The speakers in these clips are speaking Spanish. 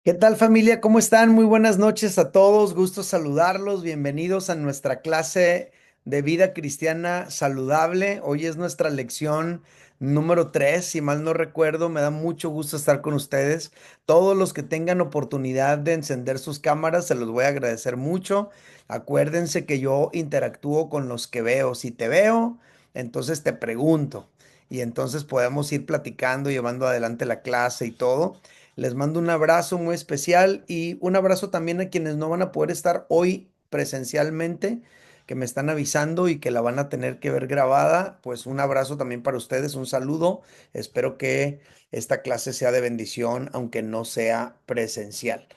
¿Qué tal familia? ¿Cómo están? Muy buenas noches a todos. Gusto saludarlos. Bienvenidos a nuestra clase de vida cristiana saludable. Hoy es nuestra lección número 3, si mal no recuerdo. Me da mucho gusto estar con ustedes. Todos los que tengan oportunidad de encender sus cámaras, se los voy a agradecer mucho. Acuérdense que yo interactúo con los que veo. Si te veo, entonces te pregunto. Y entonces podemos ir platicando, llevando adelante la clase y todo. Les mando un abrazo muy especial y un abrazo también a quienes no van a poder estar hoy presencialmente, que me están avisando y que la van a tener que ver grabada. Pues un abrazo también para ustedes, un saludo. Espero que esta clase sea de bendición, aunque no sea presencial.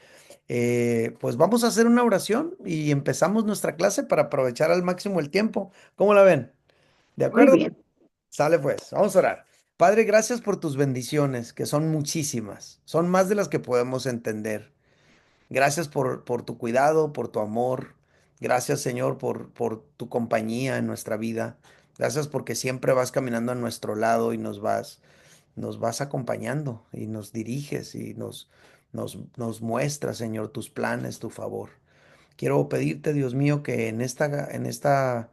Pues vamos a hacer una oración y empezamos nuestra clase para aprovechar al máximo el tiempo. ¿Cómo la ven? ¿De Muy acuerdo? bien. Sale pues, vamos a orar. Padre, gracias por tus bendiciones, que son muchísimas, son más de las que podemos entender. Gracias por tu cuidado, por tu amor. Gracias, Señor, por tu compañía en nuestra vida. Gracias porque siempre vas caminando a nuestro lado y nos vas acompañando y nos diriges y nos muestras, Señor, tus planes, tu favor. Quiero pedirte, Dios mío, que en esta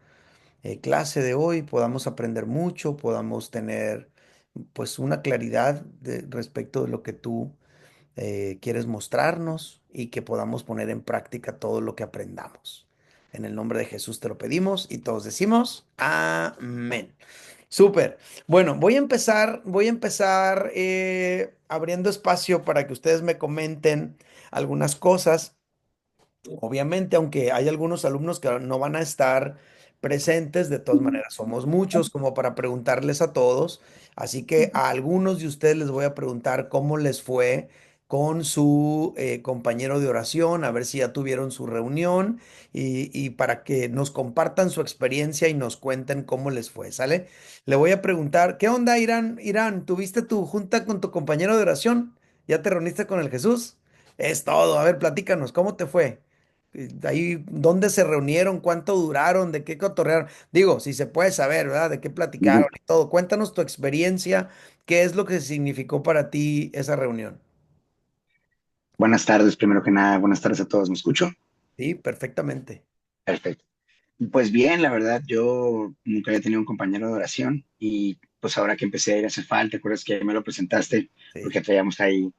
clase de hoy podamos aprender mucho, podamos tener pues una claridad respecto de lo que tú quieres mostrarnos y que podamos poner en práctica todo lo que aprendamos. En el nombre de Jesús te lo pedimos y todos decimos amén. Súper. Bueno, voy a empezar abriendo espacio para que ustedes me comenten algunas cosas. Obviamente, aunque hay algunos alumnos que no van a estar presentes, de todas maneras somos muchos como para preguntarles a todos. Así que a algunos de ustedes les voy a preguntar cómo les fue con su compañero de oración, a ver si ya tuvieron su reunión y para que nos compartan su experiencia y nos cuenten cómo les fue, ¿sale? Le voy a preguntar, ¿qué onda, Irán? Irán, ¿tuviste tu junta con tu compañero de oración? ¿Ya te reuniste con el Jesús? Es todo. A ver, platícanos, ¿cómo te fue? Ahí, ¿dónde se reunieron? ¿Cuánto duraron? ¿De qué cotorrearon? Digo, si se puede saber, ¿verdad? ¿De qué platicaron Ujú. y todo? Cuéntanos tu experiencia. ¿Qué es lo que significó para ti esa reunión? Buenas tardes, primero que nada, buenas tardes a todos. ¿Me escucho? Sí, perfectamente. Perfecto. Pues bien, la verdad, yo nunca había tenido un compañero de oración y pues ahora que empecé a ir a Cefal, ¿te acuerdas que me lo presentaste? Sí, Porque traíamos ahí,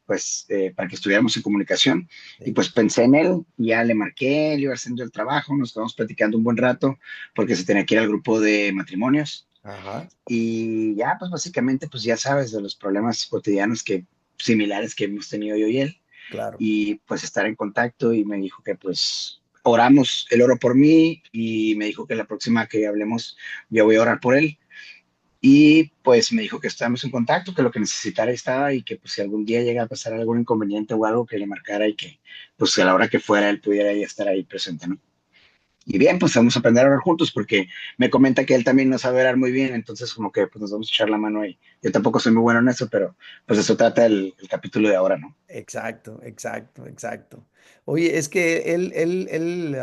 pues, para que estuviéramos en comunicación. Y sí. pues pensé en él, y ya le marqué, le iba haciendo el trabajo, nos quedamos platicando un buen rato porque se tenía que ir al grupo de matrimonios. Ajá, Y ya, pues básicamente, pues ya sabes de los problemas cotidianos que similares que hemos tenido yo y él. claro. Y pues estar en contacto y me dijo que pues oramos, él oró por mí y me dijo que la próxima que hablemos yo voy a orar por él. Y pues me dijo que estamos en contacto, que lo que necesitara estaba y que pues si algún día llega a pasar algún inconveniente o algo que le marcara y que pues a la hora que fuera él pudiera ya estar ahí presente, ¿no? Y bien, pues vamos a aprender a orar juntos porque me comenta que él también no sabe orar muy bien, entonces como que pues nos vamos a echar la mano ahí. Yo tampoco soy muy bueno en eso, pero pues eso trata el capítulo de ahora, ¿no? Exacto, exacto, exacto. Oye, es que él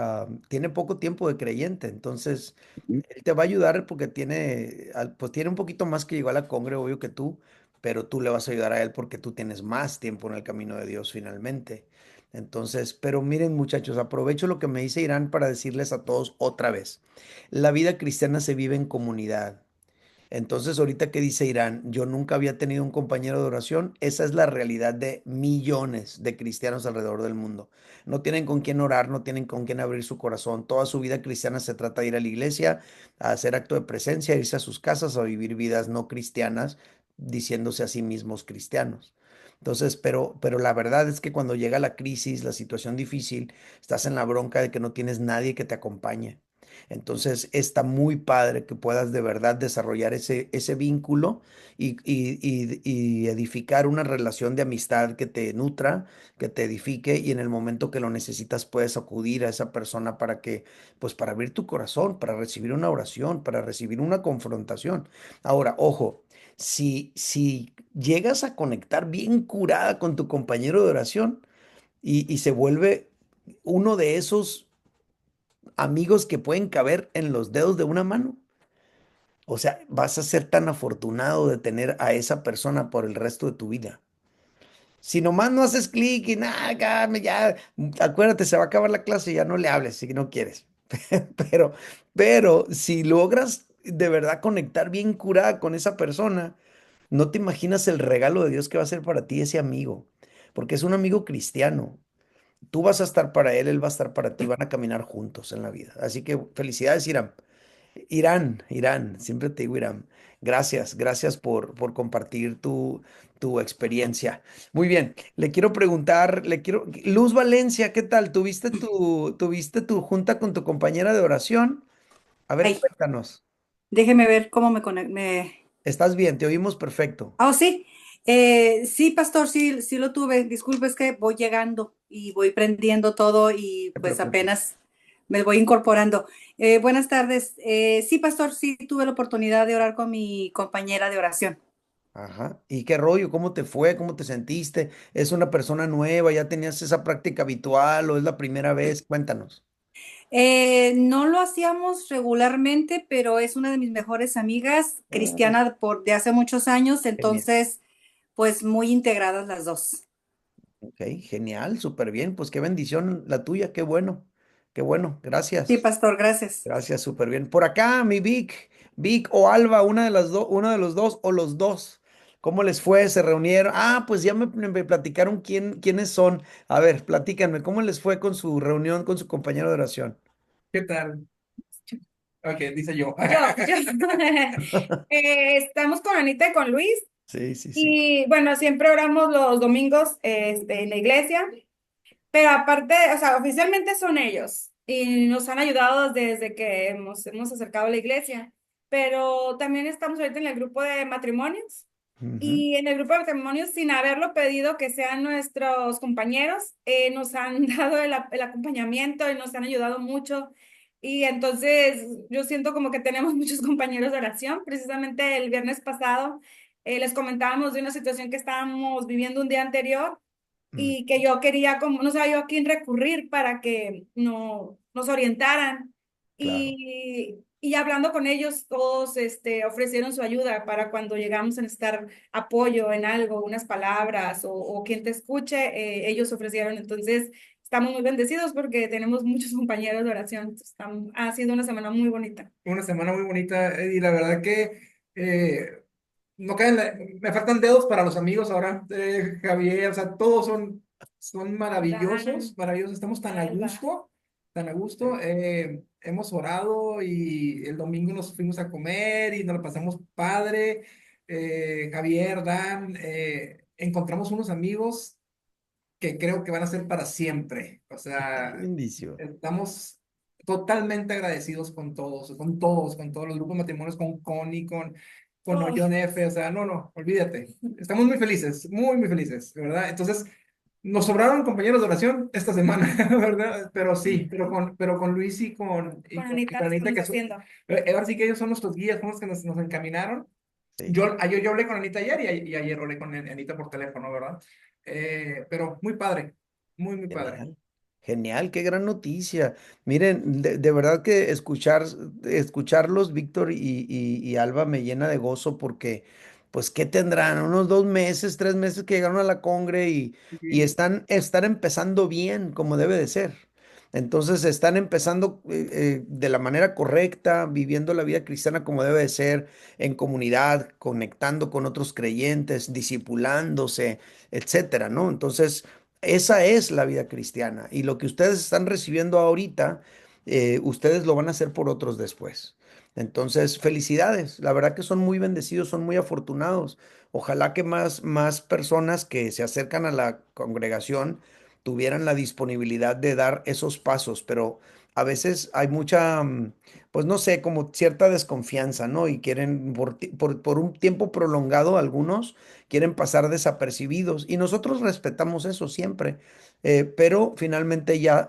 tiene poco tiempo de creyente, entonces Ujú. él te va a ayudar porque pues tiene un poquito más que llegó a la congre, obvio que tú, pero tú le vas a ayudar a él porque tú tienes más tiempo en el camino de Dios finalmente. Entonces, pero miren muchachos, aprovecho lo que me dice Irán para decirles a todos otra vez, la vida cristiana se vive en comunidad. Entonces, ahorita que dice Irán, yo nunca había tenido un compañero de oración, esa es la realidad de millones de cristianos alrededor del mundo. No tienen con quién orar, no tienen con quién abrir su corazón. Toda su vida cristiana se trata de ir a la iglesia, a hacer acto de presencia, a irse a sus casas, a vivir vidas no cristianas, diciéndose a sí mismos cristianos. Entonces, pero la verdad es que cuando llega la crisis, la situación difícil, estás en la bronca de que no tienes nadie que te acompañe. Entonces está muy padre que puedas de verdad desarrollar ese vínculo y edificar una relación de amistad que te nutra, que te edifique y en el momento que lo necesitas puedes acudir a esa persona para que, pues para abrir tu corazón, para recibir una oración, para recibir una confrontación. Ahora, ojo, si llegas a conectar bien curada con tu compañero de oración y se vuelve uno de esos amigos que pueden caber en los dedos de una mano. O sea, vas a ser tan afortunado de tener a esa persona por el resto de tu vida. Si nomás no haces clic y nada, acá, ya, acuérdate, se va a acabar la clase y ya no le hables si no quieres. Pero, pero si logras de verdad conectar bien curada con esa persona, no te imaginas el regalo de Dios que va a ser para ti ese amigo, porque es un amigo cristiano. Tú vas a estar para él, él va a estar para ti, van a caminar juntos en la vida. Así que felicidades, Irán. Irán, siempre te digo Irán. Gracias, gracias por compartir tu experiencia. Muy bien, le quiero preguntar, Luz Valencia, ¿qué tal? ¿Tuviste tu junta con tu compañera de oración? A ver, Ay, cuéntanos. déjeme ver cómo me conecté. ¿Estás bien? Te oímos perfecto. Oh, sí. Sí, pastor, sí, sí lo tuve. Disculpe, es que voy llegando y voy prendiendo todo y No te pues preocupes. apenas me voy incorporando. Buenas tardes. Sí, pastor, sí tuve la oportunidad de orar con mi compañera de oración. Ajá. ¿Y qué rollo? ¿Cómo te fue? ¿Cómo te sentiste? ¿Es una persona nueva? ¿Ya tenías esa práctica habitual o es la primera vez? Cuéntanos. No lo hacíamos regularmente, pero es una de mis mejores amigas, Oh, cristiana de hace muchos años, qué bien. entonces pues muy integradas las dos. Ok, genial, súper bien. Pues qué bendición la tuya, qué bueno. Qué bueno, Sí, gracias. pastor, gracias. Gracias, súper bien. Por acá, mi Vic o Alba, una de las dos, uno de los dos o los dos. ¿Cómo les fue? ¿Se reunieron? Ah, pues ya me platicaron quiénes son. A ver, platícanme, ¿cómo les fue con su reunión con su compañero de oración? ¿Qué tal? Ok, dice yo. Yo. Estamos con Anita y con Luis Sí, sí, sí. y bueno, siempre oramos los domingos en la iglesia, pero aparte, o sea, oficialmente son ellos y nos han ayudado desde que hemos acercado a la iglesia, pero también estamos ahorita en el grupo de matrimonios Ujú, y en el grupo de matrimonios, sin haberlo pedido que sean nuestros compañeros, nos han dado el acompañamiento y nos han ayudado mucho. Y entonces yo siento como que tenemos muchos compañeros de oración. Precisamente el viernes pasado les comentábamos de una situación que estábamos viviendo un día anterior mm, y que yo quería, como no sabía yo a quién recurrir para que nos orientaran. claro. Y hablando con ellos, todos ofrecieron su ayuda para cuando llegamos a necesitar apoyo en algo, unas palabras o quien te escuche, ellos ofrecieron. Entonces, estamos muy bendecidos porque tenemos muchos compañeros de oración. Ha sido una semana muy bonita. Una semana muy bonita y la verdad que no caen, me faltan dedos para los amigos ahora, Javier, o sea, todos son maravillosos, Dan, maravillosos, estamos Alba. tan a Sí. gusto, hemos orado y el domingo nos fuimos a comer y nos lo pasamos padre, Javier, Dan, encontramos unos amigos que creo que van a ser para siempre. O Qué sea, bendición. estamos totalmente agradecidos con todos los grupos de matrimonios, con Connie, con Oh, John F. O sea, no, olvídate. Estamos muy felices, muy, muy felices, de verdad. Entonces, nos sobraron compañeros de oración esta semana, ¿verdad? Pero sí, pero con Luis y con, y con con, y Anita con lo Anita, estamos haciendo. ahora sí que ellos son nuestros guías, son los que nos encaminaron. Sí. Yo hablé con Anita ayer y ayer hablé con Anita por teléfono, ¿verdad? Pero muy padre, muy, muy padre. Genial, genial, qué gran noticia. Miren, de verdad que escucharlos, Víctor y Alba, me llena de gozo porque, pues, ¿qué tendrán? Unos 2 meses, 3 meses que llegaron a la Congre y Sí, están empezando bien, como debe de ser. Entonces, están empezando de la manera correcta, viviendo la vida cristiana como debe de ser, en comunidad, conectando con otros creyentes, discipulándose, etcétera, ¿no? Entonces, esa es la vida cristiana y lo que ustedes están recibiendo ahorita, ustedes lo van a hacer por otros después. Entonces, felicidades. La verdad que son muy bendecidos, son muy afortunados. Ojalá que más personas que se acercan a la congregación tuvieran la disponibilidad de dar esos pasos, pero a veces hay mucha, pues no sé, como cierta desconfianza, ¿no? Y quieren, por un tiempo prolongado, algunos quieren pasar desapercibidos y nosotros respetamos eso siempre, pero finalmente ya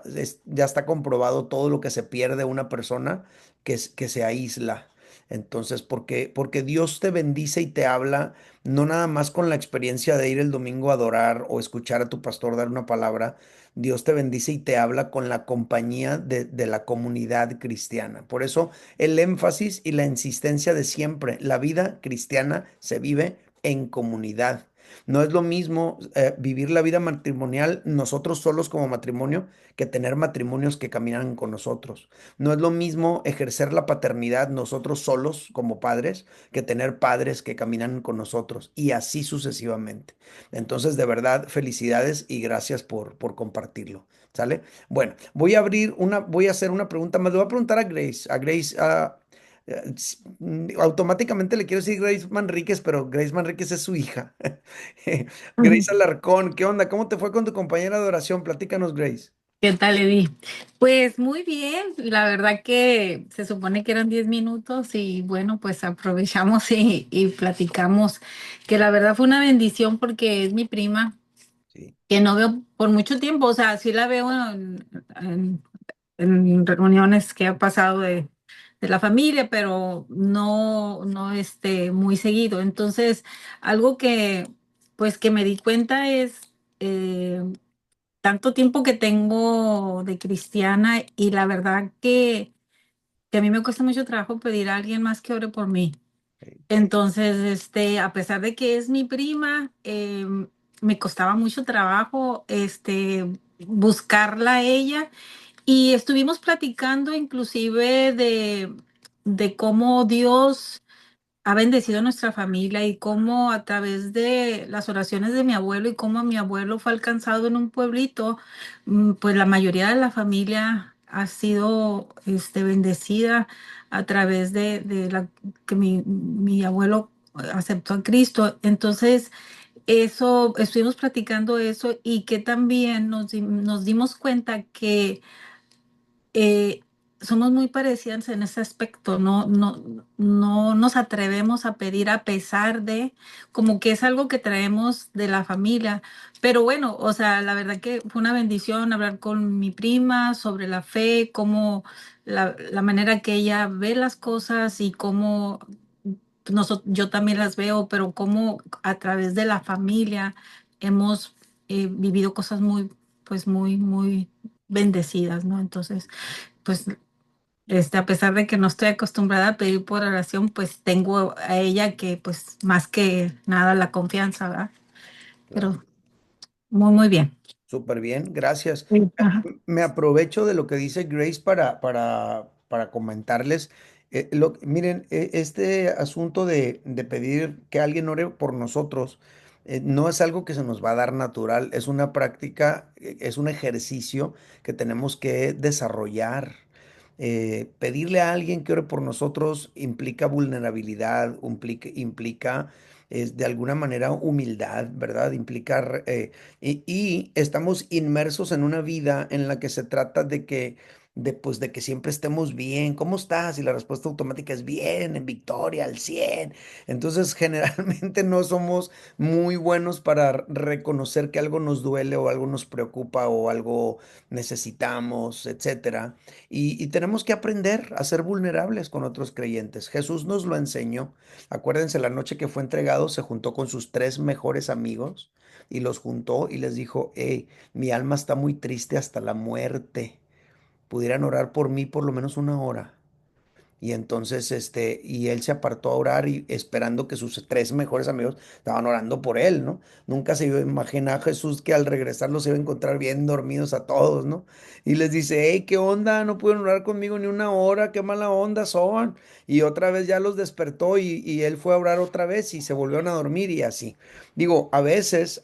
está comprobado todo lo que se pierde una persona que se aísla. Entonces, porque Dios te bendice y te habla, no nada más con la experiencia de ir el domingo a adorar o escuchar a tu pastor dar una palabra, Dios te bendice y te habla con la compañía de la comunidad cristiana. Por eso el énfasis y la insistencia de siempre, la vida cristiana se vive en comunidad. No es lo mismo vivir la vida matrimonial nosotros solos como matrimonio que tener matrimonios que caminan con nosotros. No es lo mismo ejercer la paternidad nosotros solos como padres que tener padres que caminan con nosotros y así sucesivamente. Entonces, de verdad, felicidades y gracias por compartirlo. ¿Sale? Bueno, voy a hacer una pregunta más. Le voy a preguntar a Grace. Automáticamente le quiero decir Grace Manríquez, pero Grace Manríquez es su hija. Ujú. Grace Alarcón, ¿qué onda? ¿Cómo te fue con tu compañera de oración? Platícanos, Grace. ¿Qué tal, Eddie? Pues muy bien, la verdad que se supone que eran 10 minutos y bueno, pues aprovechamos y platicamos, que la verdad fue una bendición porque es mi prima, Sí, que no veo por mucho tiempo, o sea, sí la veo en- en reuniones que ha pasado de la familia, pero no muy seguido. Entonces, algo que pues que me di cuenta es... eh, tanto tiempo que tengo de cristiana y la verdad que a mí me cuesta mucho trabajo pedir a alguien más que ore por mí. sí, Entonces, a pesar de que es mi prima, me costaba mucho trabajo, buscarla a ella y estuvimos platicando inclusive de cómo Dios ha bendecido a nuestra familia y cómo a través de las oraciones de mi abuelo y cómo mi abuelo fue alcanzado en un pueblito, pues la mayoría de la familia ha sido bendecida a través de la que mi abuelo aceptó a Cristo. Entonces, eso, estuvimos platicando eso y que también nos dimos cuenta que eh, somos muy parecidas en ese aspecto, no nos atrevemos a pedir a pesar de, como que es algo que traemos de la familia. Pero bueno, o sea, la verdad que fue una bendición hablar con mi prima sobre la fe, cómo la manera que ella ve las cosas y cómo yo también las veo, pero cómo a través de la familia hemos vivido cosas muy, pues muy bendecidas, ¿no? Entonces, pues, a pesar de que no estoy acostumbrada a pedir por oración, pues tengo a ella que, pues, más que nada la confianza, ¿verdad? claro. Pero muy bien. Súper bien, gracias. Sí, ajá. Me aprovecho de lo que dice Grace para comentarles. Miren, este asunto de pedir que alguien ore por nosotros no es algo que se nos va a dar natural, es una práctica, es un ejercicio que tenemos que desarrollar. Pedirle a alguien que ore por nosotros implica vulnerabilidad, implica de alguna manera humildad, ¿verdad? Implica y estamos inmersos en una vida en la que se trata pues, de que siempre estemos bien. ¿Cómo estás? Y la respuesta automática es bien, en victoria, al 100. Entonces, generalmente no somos muy buenos para reconocer que algo nos duele o algo nos preocupa o algo necesitamos, etcétera. Y tenemos que aprender a ser vulnerables con otros creyentes. Jesús nos lo enseñó. Acuérdense, la noche que fue entregado, se juntó con sus tres mejores amigos y los juntó y les dijo, hey, mi alma está muy triste hasta la muerte. ¿Pudieran orar por mí por lo menos una hora? Y entonces, y él se apartó a orar y esperando que sus tres mejores amigos estaban orando por él, ¿no? Nunca se iba a imaginar Jesús que al regresar los iba a encontrar bien dormidos a todos, ¿no? Y les dice, hey, ¿qué onda? No pudieron orar conmigo ni una hora, qué mala onda son. Y otra vez ya los despertó y él fue a orar otra vez y se volvieron a dormir y así. Digo, a veces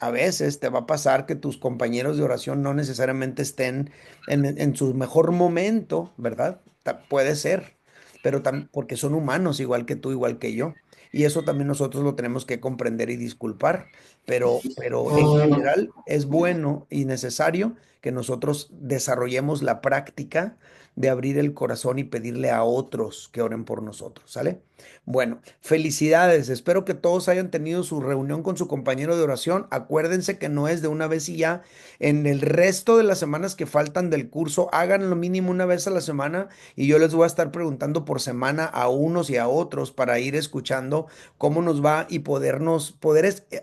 te va a pasar que tus compañeros de oración no necesariamente estén en su mejor momento, ¿verdad? Puede ser, pero también porque son humanos igual que tú, igual que yo. Y eso también nosotros lo tenemos que comprender y disculpar. Pero en general es bueno y necesario que nosotros desarrollemos la práctica de abrir el corazón y pedirle a otros que oren por nosotros, ¿sale? Bueno, felicidades. Espero que todos hayan tenido su reunión con su compañero de oración. Acuérdense que no es de una vez y ya. En el resto de las semanas que faltan del curso, hagan lo mínimo una vez a la semana y yo les voy a estar preguntando por semana a unos y a otros para ir escuchando cómo nos va y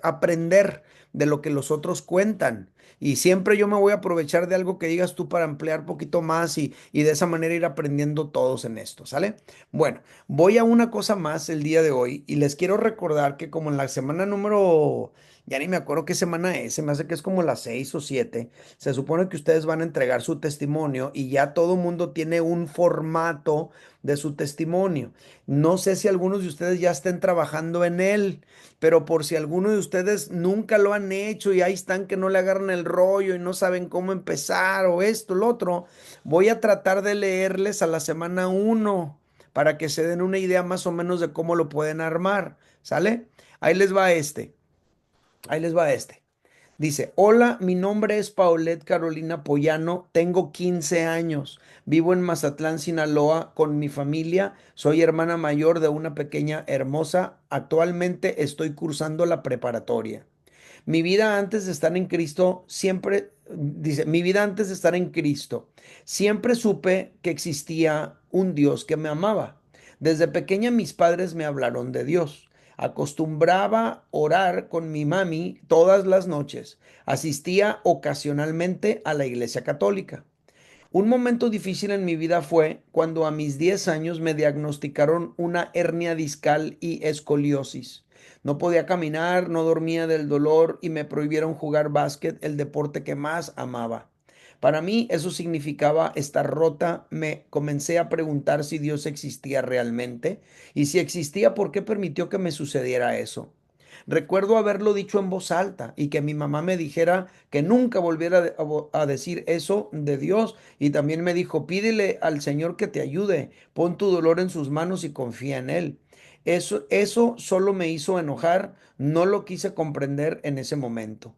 aprender de lo que los otros cuentan. Y siempre yo me voy a aprovechar de algo que digas tú para ampliar poquito más y de esa manera ir aprendiendo todos en esto, ¿sale? Bueno, voy a una cosa más el día de hoy y les quiero recordar que como en la semana número Ya ni me acuerdo qué semana es, se me hace que es como las 6 o 7. Se supone que ustedes van a entregar su testimonio y ya todo mundo tiene un formato de su testimonio. No sé si algunos de ustedes ya estén trabajando en él, pero por si alguno de ustedes nunca lo han hecho y ahí están que no le agarran el rollo y no saben cómo empezar o esto, lo otro, voy a tratar de leerles a la semana 1 para que se den una idea más o menos de cómo lo pueden armar. ¿Sale? Ahí les va este. Ahí les va este. Dice, hola, mi nombre es Paulette Carolina Pollano, tengo 15 años, vivo en Mazatlán, Sinaloa, con mi familia, soy hermana mayor de una pequeña hermosa, actualmente estoy cursando la preparatoria. Mi vida antes de estar en Cristo, siempre, dice, mi vida antes de estar en Cristo, siempre supe que existía un Dios que me amaba. Desde pequeña mis padres me hablaron de Dios. Acostumbraba orar con mi mami todas las noches. Asistía ocasionalmente a la iglesia católica. Un momento difícil en mi vida fue cuando a mis 10 años me diagnosticaron una hernia discal y escoliosis. No podía caminar, no dormía del dolor y me prohibieron jugar básquet, el deporte que más amaba. Para mí eso significaba estar rota. Me comencé a preguntar si Dios existía realmente y si existía, ¿por qué permitió que me sucediera eso? Recuerdo haberlo dicho en voz alta y que mi mamá me dijera que nunca volviera a decir eso de Dios, y también me dijo, pídele al Señor que te ayude, pon tu dolor en sus manos y confía en Él. Eso solo me hizo enojar, no lo quise comprender en ese momento.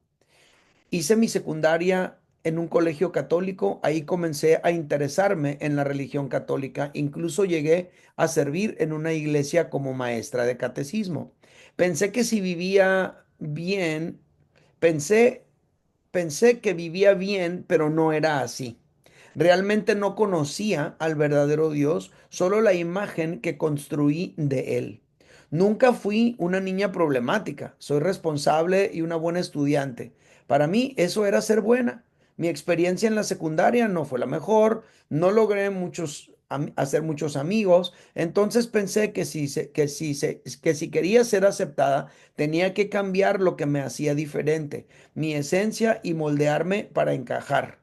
Hice mi secundaria en un colegio católico, ahí comencé a interesarme en la religión católica, incluso llegué a servir en una iglesia como maestra de catecismo. Pensé que si vivía bien, pensé Pensé que vivía bien, pero no era así. Realmente no conocía al verdadero Dios, solo la imagen que construí de Él. Nunca fui una niña problemática, soy responsable y una buena estudiante. Para mí eso era ser buena. Mi experiencia en la secundaria no fue la mejor, no logré hacer muchos amigos, entonces pensé que si quería ser aceptada, tenía que cambiar lo que me hacía diferente, mi esencia, y moldearme para encajar.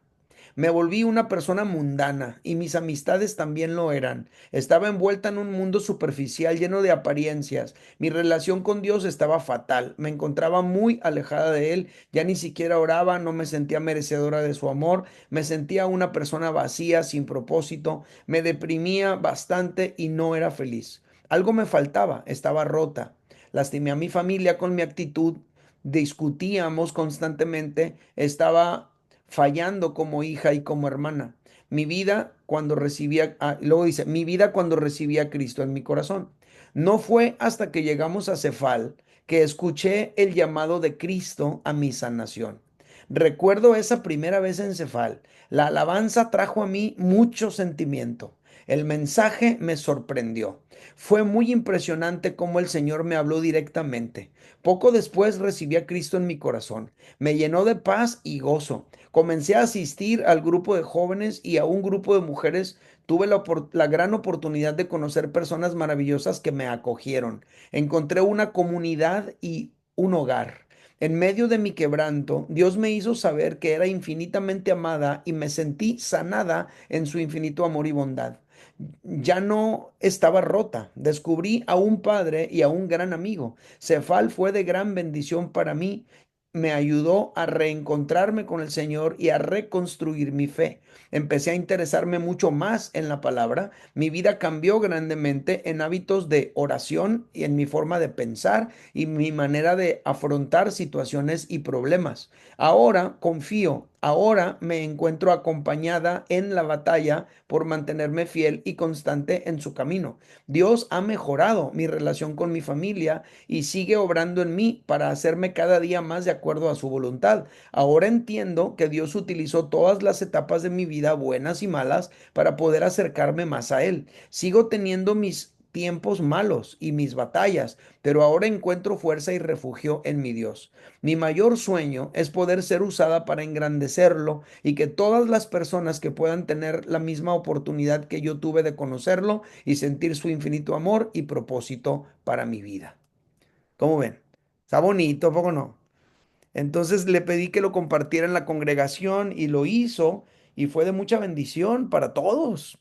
Me volví una persona mundana y mis amistades también lo eran. Estaba envuelta en un mundo superficial lleno de apariencias. Mi relación con Dios estaba fatal. Me encontraba muy alejada de Él. Ya ni siquiera oraba, no me sentía merecedora de su amor. Me sentía una persona vacía, sin propósito. Me deprimía bastante y no era feliz. Algo me faltaba, estaba rota. Lastimé a mi familia con mi actitud, discutíamos constantemente, estaba fallando como hija y como hermana. Mi vida cuando luego dice, mi vida cuando recibí a Cristo en mi corazón. No fue hasta que llegamos a Cefal que escuché el llamado de Cristo a mi sanación. Recuerdo esa primera vez en Cefal. La alabanza trajo a mí mucho sentimiento. El mensaje me sorprendió. Fue muy impresionante cómo el Señor me habló directamente. Poco después recibí a Cristo en mi corazón. Me llenó de paz y gozo. Comencé a asistir al grupo de jóvenes y a un grupo de mujeres. Tuve la gran oportunidad de conocer personas maravillosas que me acogieron. Encontré una comunidad y un hogar. En medio de mi quebranto, Dios me hizo saber que era infinitamente amada y me sentí sanada en su infinito amor y bondad. Ya no estaba rota. Descubrí a un padre y a un gran amigo. Cefal fue de gran bendición para mí. Me ayudó a reencontrarme con el Señor y a reconstruir mi fe. Empecé a interesarme mucho más en la palabra. Mi vida cambió grandemente en hábitos de oración y en mi forma de pensar y mi manera de afrontar situaciones y problemas. Ahora confío, ahora me encuentro acompañada en la batalla por mantenerme fiel y constante en su camino. Dios ha mejorado mi relación con mi familia y sigue obrando en mí para hacerme cada día más de acuerdo a su voluntad. Ahora entiendo que Dios utilizó todas las etapas de mi vida, buenas y malas, para poder acercarme más a Él. Sigo teniendo mis tiempos malos y mis batallas, pero ahora encuentro fuerza y refugio en mi Dios. Mi mayor sueño es poder ser usada para engrandecerlo y que todas las personas que puedan tener la misma oportunidad que yo tuve de conocerlo y sentir su infinito amor y propósito para mi vida. ¿Cómo ven? Está bonito, ¿a poco no? Entonces le pedí que lo compartiera en la congregación y lo hizo y fue de mucha bendición para todos.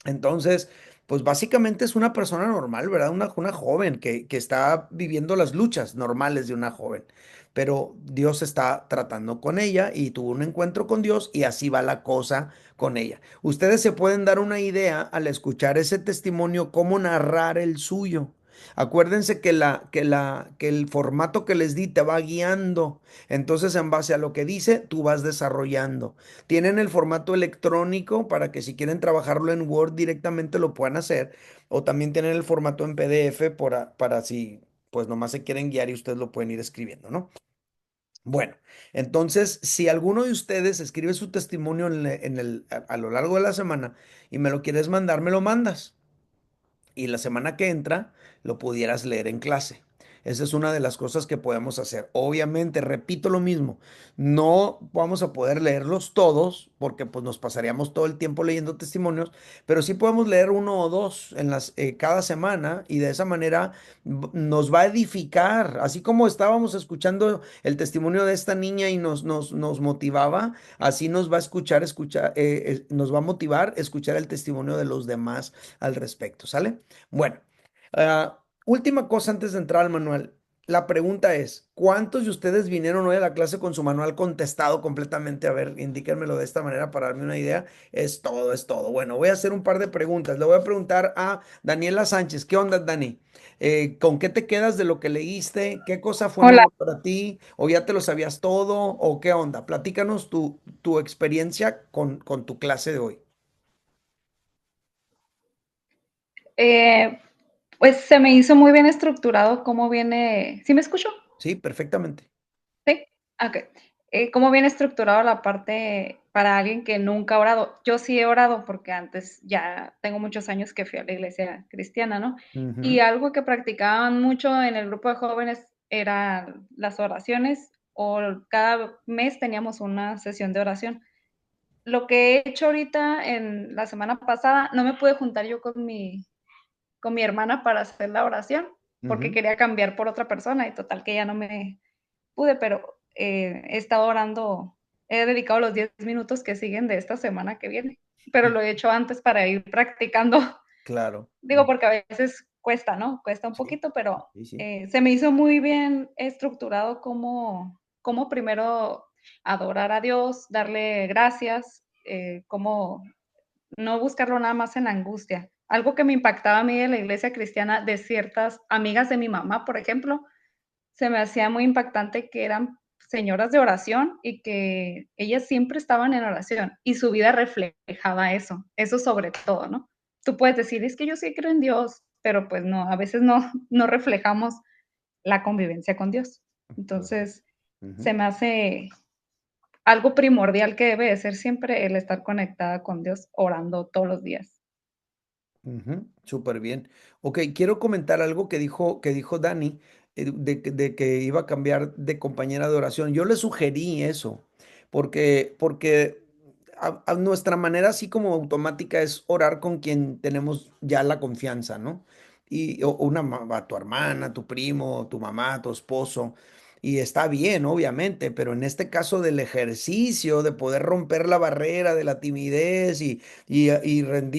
Entonces, pues básicamente es una persona normal, ¿verdad? Una joven que está viviendo las luchas normales de una joven. Pero Dios está tratando con ella y tuvo un encuentro con Dios y así va la cosa con ella. Ustedes se pueden dar una idea al escuchar ese testimonio, cómo narrar el suyo. Acuérdense que el formato que les di te va guiando. Entonces, en base a lo que dice, tú vas desarrollando. Tienen el formato electrónico para que si quieren trabajarlo en Word directamente lo puedan hacer. O también tienen el formato en PDF para si pues nomás se quieren guiar y ustedes lo pueden ir escribiendo, ¿no? Bueno, entonces si alguno de ustedes escribe su testimonio a lo largo de la semana y me lo quieres mandar, me lo mandas y la semana que entra lo pudieras leer en clase. Esa es una de las cosas que podemos hacer. Obviamente, repito lo mismo, no vamos a poder leerlos todos porque pues nos pasaríamos todo el tiempo leyendo testimonios, pero sí podemos leer uno o dos cada semana y de esa manera nos va a edificar, así como estábamos escuchando el testimonio de esta niña y nos motivaba, así nos va a nos va a motivar escuchar el testimonio de los demás al respecto, ¿sale? Bueno, última cosa antes de entrar al manual. La pregunta es, ¿cuántos de ustedes vinieron hoy a la clase con su manual contestado completamente? A ver, indíquenmelo de esta manera para darme una idea. Es todo, es todo. Bueno, voy a hacer un par de preguntas. Le voy a preguntar a Daniela Sánchez. ¿Qué onda, Dani? ¿Con qué te quedas de lo que leíste? ¿Qué cosa fue Hola, nuevo para ti? ¿O ya te lo sabías todo? ¿O qué onda? Platícanos tu experiencia con tu clase de hoy. eh, pues se me hizo muy bien estructurado cómo viene, ¿sí me escucho? Sí, perfectamente. Sí, ok. Cómo viene estructurado la parte para alguien que nunca ha orado. Yo sí he orado porque antes ya tengo muchos años que fui a la iglesia cristiana, ¿no? Y Ujú, algo que practicaban mucho en el grupo de jóvenes eran las oraciones o cada mes teníamos una sesión de oración. Lo que he hecho ahorita en la semana pasada, no me pude juntar yo con mi hermana para hacer la oración, porque ujú. quería cambiar por otra persona y total que ya no me pude, pero he estado orando, he dedicado los 10 minutos que siguen de esta semana que viene, pero lo he hecho antes para ir practicando, Claro. digo, porque a veces cuesta, ¿no? Cuesta un Sí, poquito, pero sí, sí. se me hizo muy bien estructurado cómo primero adorar a Dios, darle gracias, cómo no buscarlo nada más en la angustia. Algo que me impactaba a mí de la iglesia cristiana, de ciertas amigas de mi mamá, por ejemplo, se me hacía muy impactante que eran señoras de oración y que ellas siempre estaban en oración y su vida reflejaba eso sobre todo, ¿no? Tú puedes decir, es que yo sí creo en Dios, pero pues no, a veces no reflejamos la convivencia con Dios. Claro. Entonces, se Ujú, me hace algo primordial que debe de ser siempre el estar conectada con Dios orando todos los días. ujú, súper bien. Ok, quiero comentar algo que dijo Dani, de que iba a cambiar de compañera de oración. Yo le sugerí eso, porque a nuestra manera así como automática es orar con quien tenemos ya la confianza, ¿no? A tu hermana, tu primo, tu mamá, tu esposo. Y está bien, obviamente, pero en este caso del ejercicio, de poder romper la barrera de la timidez y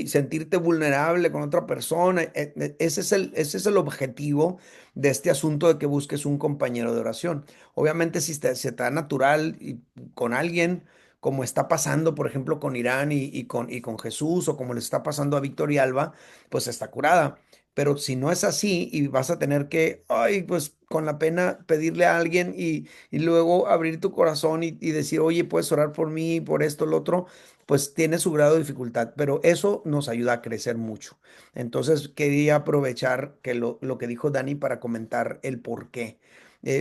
sentirte vulnerable con otra persona. Ese es el objetivo de este asunto de que busques un compañero de oración. Obviamente, si se te da natural y con alguien, como está pasando, por ejemplo, con Irán y con Jesús, o como le está pasando a Víctor y Alba, pues está curada. Pero si no es así y vas a tener que, ay, pues con la pena pedirle a alguien y luego abrir tu corazón y decir, oye, puedes orar por mí, por esto, lo otro, pues tiene su grado de dificultad, pero eso nos ayuda a crecer mucho. Entonces quería aprovechar lo que dijo Dani para comentar el por qué.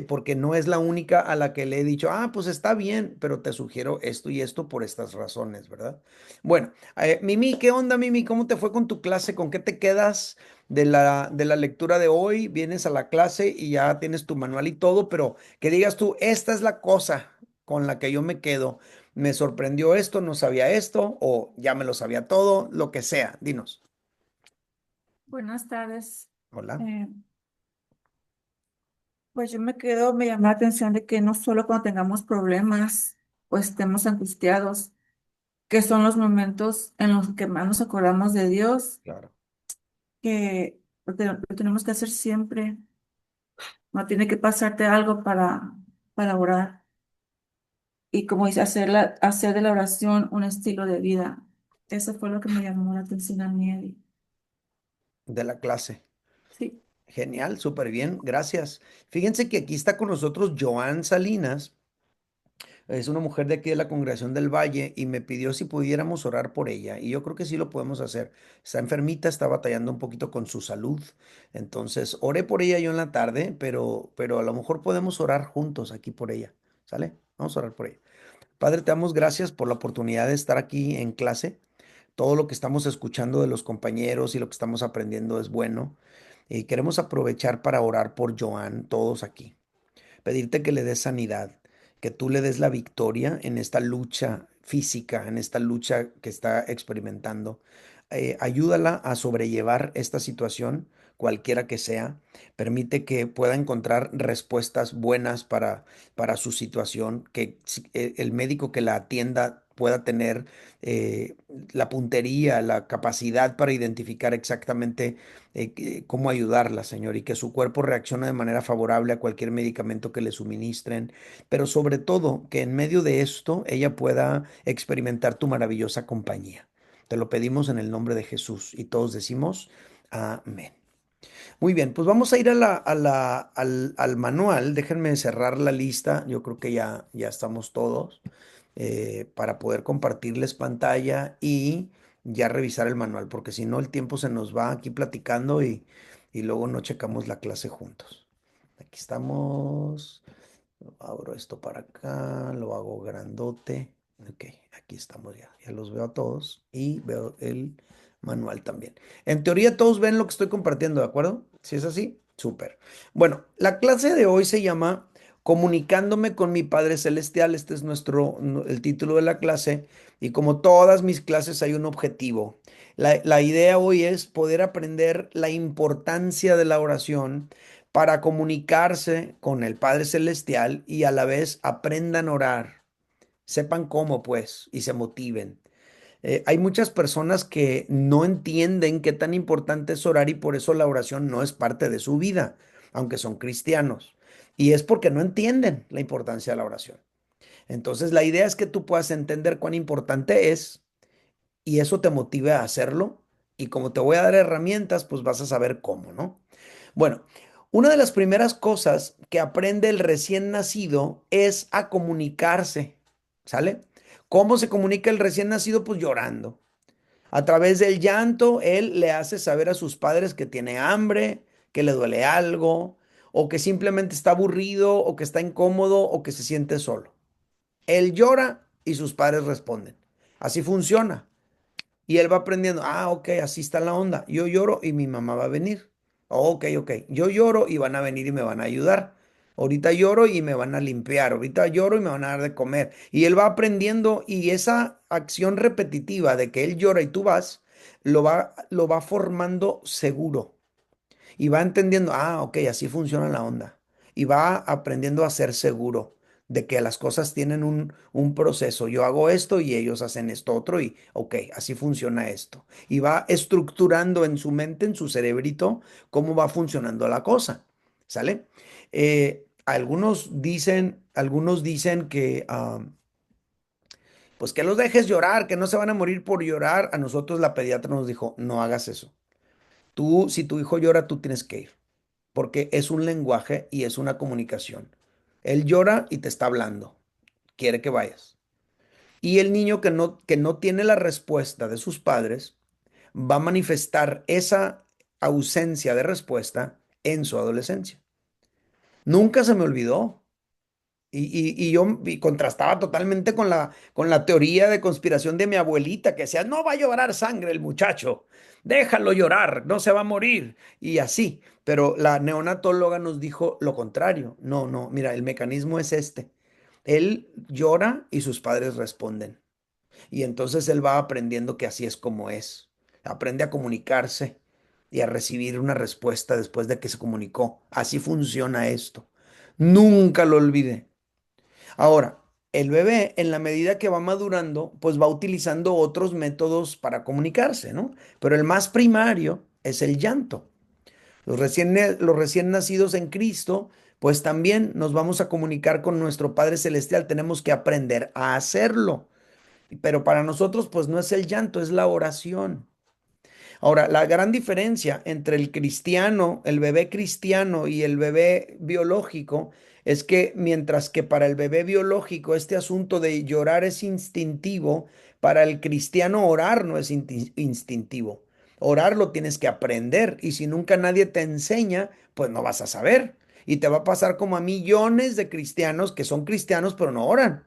Porque no es la única a la que le he dicho, pues está bien, pero te sugiero esto y esto por estas razones, ¿verdad? Bueno, Mimi, ¿qué onda, Mimi? ¿Cómo te fue con tu clase? ¿Con qué te quedas de la lectura de hoy? Vienes a la clase y ya tienes tu manual y todo, pero que digas tú, esta es la cosa con la que yo me quedo. Me sorprendió esto, no sabía esto, o ya me lo sabía todo, lo que sea. Dinos. Buenas tardes. Hola. Eh, Pues yo me quedo, me llama la atención de que no solo cuando tengamos problemas o estemos angustiados, que son los momentos en los que más nos acordamos de Dios, Claro. que lo tenemos que hacer siempre. No tiene que pasarte algo para orar. Y como dice, hacer de la oración un estilo de vida. Eso fue lo que me llamó la atención a mí, Eddie. De la clase. Sí. Genial, súper bien, gracias. Fíjense que aquí está con nosotros Joan Salinas. Es una mujer de aquí de la Congregación del Valle y me pidió si pudiéramos orar por ella. Y yo creo que sí lo podemos hacer. Está enfermita, está batallando un poquito con su salud. Entonces, oré por ella yo en la tarde, pero a lo mejor podemos orar juntos aquí por ella. ¿Sale? Vamos a orar por ella. Padre, te damos gracias por la oportunidad de estar aquí en clase. Todo lo que estamos escuchando de los compañeros y lo que estamos aprendiendo es bueno. Y queremos aprovechar para orar por Joan, todos aquí. Pedirte que le des sanidad, que tú le des la victoria en esta lucha física, en esta lucha que está experimentando. Ayúdala a sobrellevar esta situación, cualquiera que sea. Permite que pueda encontrar respuestas buenas para su situación, que el médico que la atienda pueda tener eh, la puntería, la capacidad para identificar exactamente cómo ayudarla, Señor, y que su cuerpo reaccione de manera favorable a cualquier medicamento que le suministren, pero sobre todo que en medio de esto ella pueda experimentar tu maravillosa compañía. Te lo pedimos en el nombre de Jesús y todos decimos amén. Muy bien, pues vamos a ir al manual. Déjenme cerrar la lista. Yo creo que ya estamos todos para poder compartirles pantalla y ya revisar el manual, porque si no el tiempo se nos va aquí platicando y luego no checamos la clase juntos. Aquí estamos. Abro esto para acá, lo hago grandote. Ok, aquí estamos ya. Ya los veo a todos y veo el manual también. En teoría todos ven lo que estoy compartiendo, ¿de acuerdo? Si es así, súper. Bueno, la clase de hoy se llama Comunicándome con mi Padre Celestial. Este es el título de la clase. Y como todas mis clases hay un objetivo. La idea hoy es poder aprender la importancia de la oración para comunicarse con el Padre Celestial y a la vez aprendan a orar, sepan cómo pues y se motiven. Hay muchas personas que no entienden qué tan importante es orar y por eso la oración no es parte de su vida, aunque son cristianos. Y es porque no entienden la importancia de la oración. Entonces la idea es que tú puedas entender cuán importante es y eso te motive a hacerlo. Y como te voy a dar herramientas, pues vas a saber cómo, ¿no? Bueno, una de las primeras cosas que aprende el recién nacido es a comunicarse, ¿sale? ¿Cómo se comunica el recién nacido? Pues llorando. A través del llanto, él le hace saber a sus padres que tiene hambre, que le duele algo, o que simplemente está aburrido, o que está incómodo, o que se siente solo. Él llora y sus padres responden. Así funciona. Y él va aprendiendo, ok, así está la onda. Yo lloro y mi mamá va a venir. Ok, ok. Yo lloro y van a venir y me van a ayudar. Ahorita lloro y me van a limpiar. Ahorita lloro y me van a dar de comer. Y él va aprendiendo y esa acción repetitiva de que él llora y tú vas, lo va formando seguro y va entendiendo, ok, así funciona la onda. Y va aprendiendo a ser seguro de que las cosas tienen un proceso. Yo hago esto y ellos hacen esto otro y, ok, así funciona esto. Y va estructurando en su mente, en su cerebrito, cómo va funcionando la cosa. ¿Sale? Algunos dicen que, pues que los dejes llorar, que no se van a morir por llorar. A nosotros la pediatra nos dijo, no hagas eso. Tú, si tu hijo llora, tú tienes que ir porque es un lenguaje y es una comunicación. Él llora y te está hablando, quiere que vayas. Y el niño que no tiene la respuesta de sus padres va a manifestar esa ausencia de respuesta en su adolescencia. Nunca se me olvidó. Y yo contrastaba totalmente con la teoría de conspiración de mi abuelita, que decía, no va a llorar sangre el muchacho, déjalo llorar, no se va a morir, y así. Pero la neonatóloga nos dijo lo contrario. No, no, mira, el mecanismo es este. Él llora y sus padres responden. Y entonces él va aprendiendo que así es como es. Aprende a comunicarse y a recibir una respuesta después de que se comunicó. Así funciona esto. Nunca lo olvidé. Ahora, el bebé, en la medida que va madurando, pues va utilizando otros métodos para comunicarse, ¿no? Pero el más primario es el llanto. Los recién nacidos en Cristo, pues también nos vamos a comunicar con nuestro Padre Celestial. Tenemos que aprender a hacerlo. Pero para nosotros, pues no es el llanto, es la oración. Ahora, la gran diferencia entre el cristiano, el bebé cristiano y el bebé biológico es que mientras que para el bebé biológico este asunto de llorar es instintivo, para el cristiano orar no es instintivo. Orar lo tienes que aprender y si nunca nadie te enseña, pues no vas a saber. Y te va a pasar como a millones de cristianos que son cristianos pero no oran.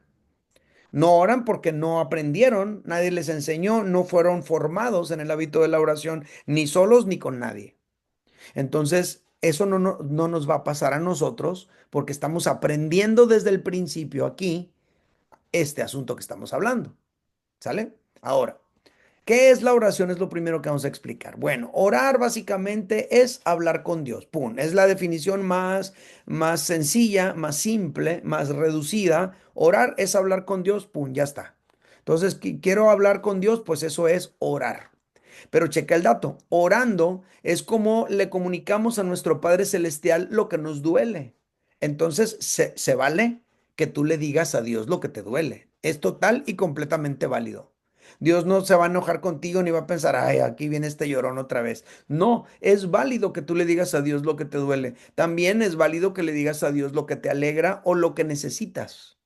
No oran porque no aprendieron, nadie les enseñó, no fueron formados en el hábito de la oración, ni solos ni con nadie. Entonces, eso no nos va a pasar a nosotros porque estamos aprendiendo desde el principio aquí este asunto que estamos hablando. ¿Sale? Ahora, ¿qué es la oración? Es lo primero que vamos a explicar. Bueno, orar básicamente es hablar con Dios. Pum, es la definición más sencilla, más simple, más reducida. Orar es hablar con Dios. Pum, ya está. Entonces, quiero hablar con Dios, pues eso es orar. Pero checa el dato. Orando es como le comunicamos a nuestro Padre Celestial lo que nos duele. Entonces, se vale que tú le digas a Dios lo que te duele. Es total y completamente válido. Dios no se va a enojar contigo ni va a pensar, ay, aquí viene este llorón otra vez. No, es válido que tú le digas a Dios lo que te duele. También es válido que le digas a Dios lo que te alegra o lo que necesitas.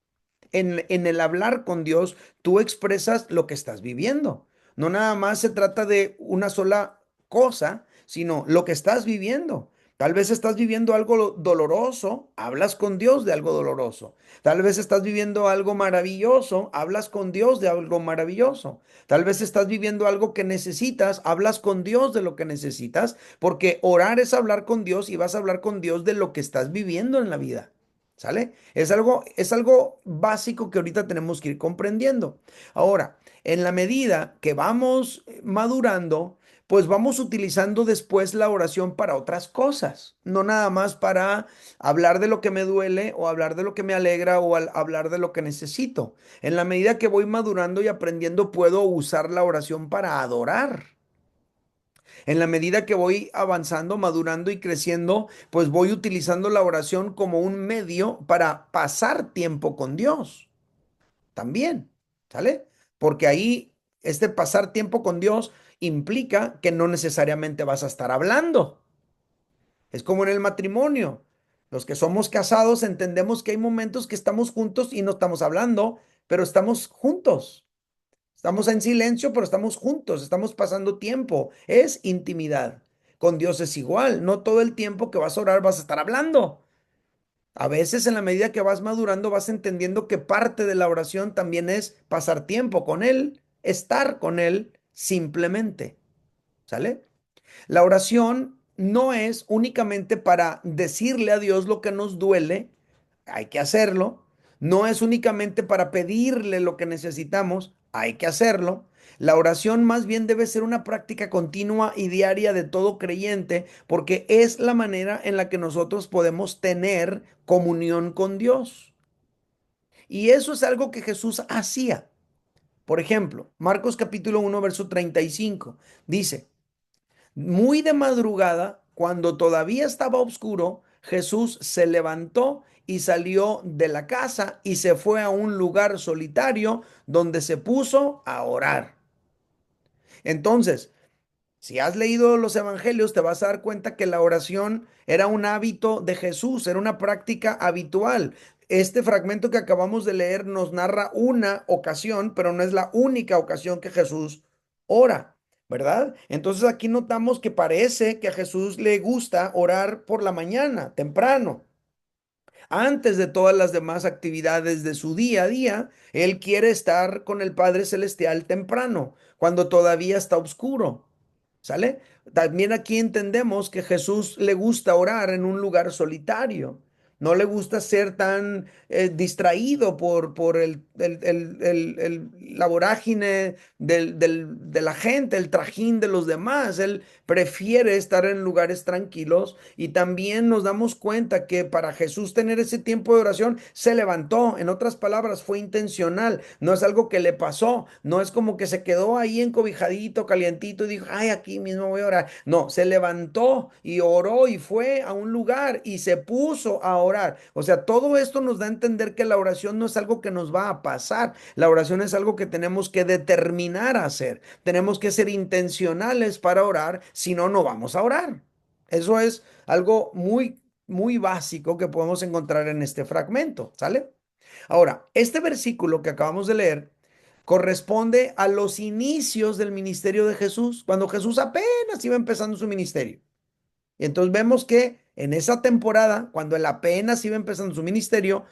En el hablar con Dios, tú expresas lo que estás viviendo. No nada más se trata de una sola cosa, sino lo que estás viviendo. Tal vez estás viviendo algo doloroso, hablas con Dios de algo doloroso. Tal vez estás viviendo algo maravilloso, hablas con Dios de algo maravilloso. Tal vez estás viviendo algo que necesitas, hablas con Dios de lo que necesitas, porque orar es hablar con Dios y vas a hablar con Dios de lo que estás viviendo en la vida. ¿Sale? Es algo básico que ahorita tenemos que ir comprendiendo. Ahora, en la medida que vamos madurando, pues vamos utilizando después la oración para otras cosas, no nada más para hablar de lo que me duele o hablar de lo que me alegra o hablar de lo que necesito. En la medida que voy madurando y aprendiendo, puedo usar la oración para adorar. En la medida que voy avanzando, madurando y creciendo, pues voy utilizando la oración como un medio para pasar tiempo con Dios también, ¿sale? Porque ahí este pasar tiempo con Dios implica que no necesariamente vas a estar hablando. Es como en el matrimonio. Los que somos casados entendemos que hay momentos que estamos juntos y no estamos hablando, pero estamos juntos. Estamos en silencio, pero estamos juntos, estamos pasando tiempo. Es intimidad. Con Dios es igual. No todo el tiempo que vas a orar vas a estar hablando. A veces en la medida que vas madurando vas entendiendo que parte de la oración también es pasar tiempo con Él, estar con Él simplemente. ¿Sale? La oración no es únicamente para decirle a Dios lo que nos duele, hay que hacerlo. No es únicamente para pedirle lo que necesitamos, hay que hacerlo. La oración más bien debe ser una práctica continua y diaria de todo creyente, porque es la manera en la que nosotros podemos tener comunión con Dios. Y eso es algo que Jesús hacía. Por ejemplo, Marcos capítulo 1, verso 35 dice, muy de madrugada, cuando todavía estaba oscuro, Jesús se levantó y salió de la casa y se fue a un lugar solitario donde se puso a orar. Entonces, si has leído los evangelios, te vas a dar cuenta que la oración era un hábito de Jesús, era una práctica habitual. Este fragmento que acabamos de leer nos narra una ocasión, pero no es la única ocasión que Jesús ora, ¿verdad? Entonces aquí notamos que parece que a Jesús le gusta orar por la mañana, temprano. Antes de todas las demás actividades de su día a día, Él quiere estar con el Padre Celestial temprano, cuando todavía está oscuro. ¿Sale? También aquí entendemos que Jesús le gusta orar en un lugar solitario. No le gusta ser tan distraído por la vorágine de la gente, el trajín de los demás. Él prefiere estar en lugares tranquilos y también nos damos cuenta que para Jesús tener ese tiempo de oración se levantó. En otras palabras, fue intencional. No es algo que le pasó. No es como que se quedó ahí encobijadito, calientito y dijo, ay, aquí mismo voy a orar. No, se levantó y oró y fue a un lugar y se puso a orar. O sea, todo esto nos da a entender que la oración no es algo que nos va a pasar. La oración es algo que tenemos que determinar a hacer. Tenemos que ser intencionales para orar, si no, no vamos a orar. Eso es algo muy básico que podemos encontrar en este fragmento, ¿sale? Ahora, este versículo que acabamos de leer corresponde a los inicios del ministerio de Jesús, cuando Jesús apenas iba empezando su ministerio. Y entonces vemos que en esa temporada, cuando él apenas iba empezando su ministerio,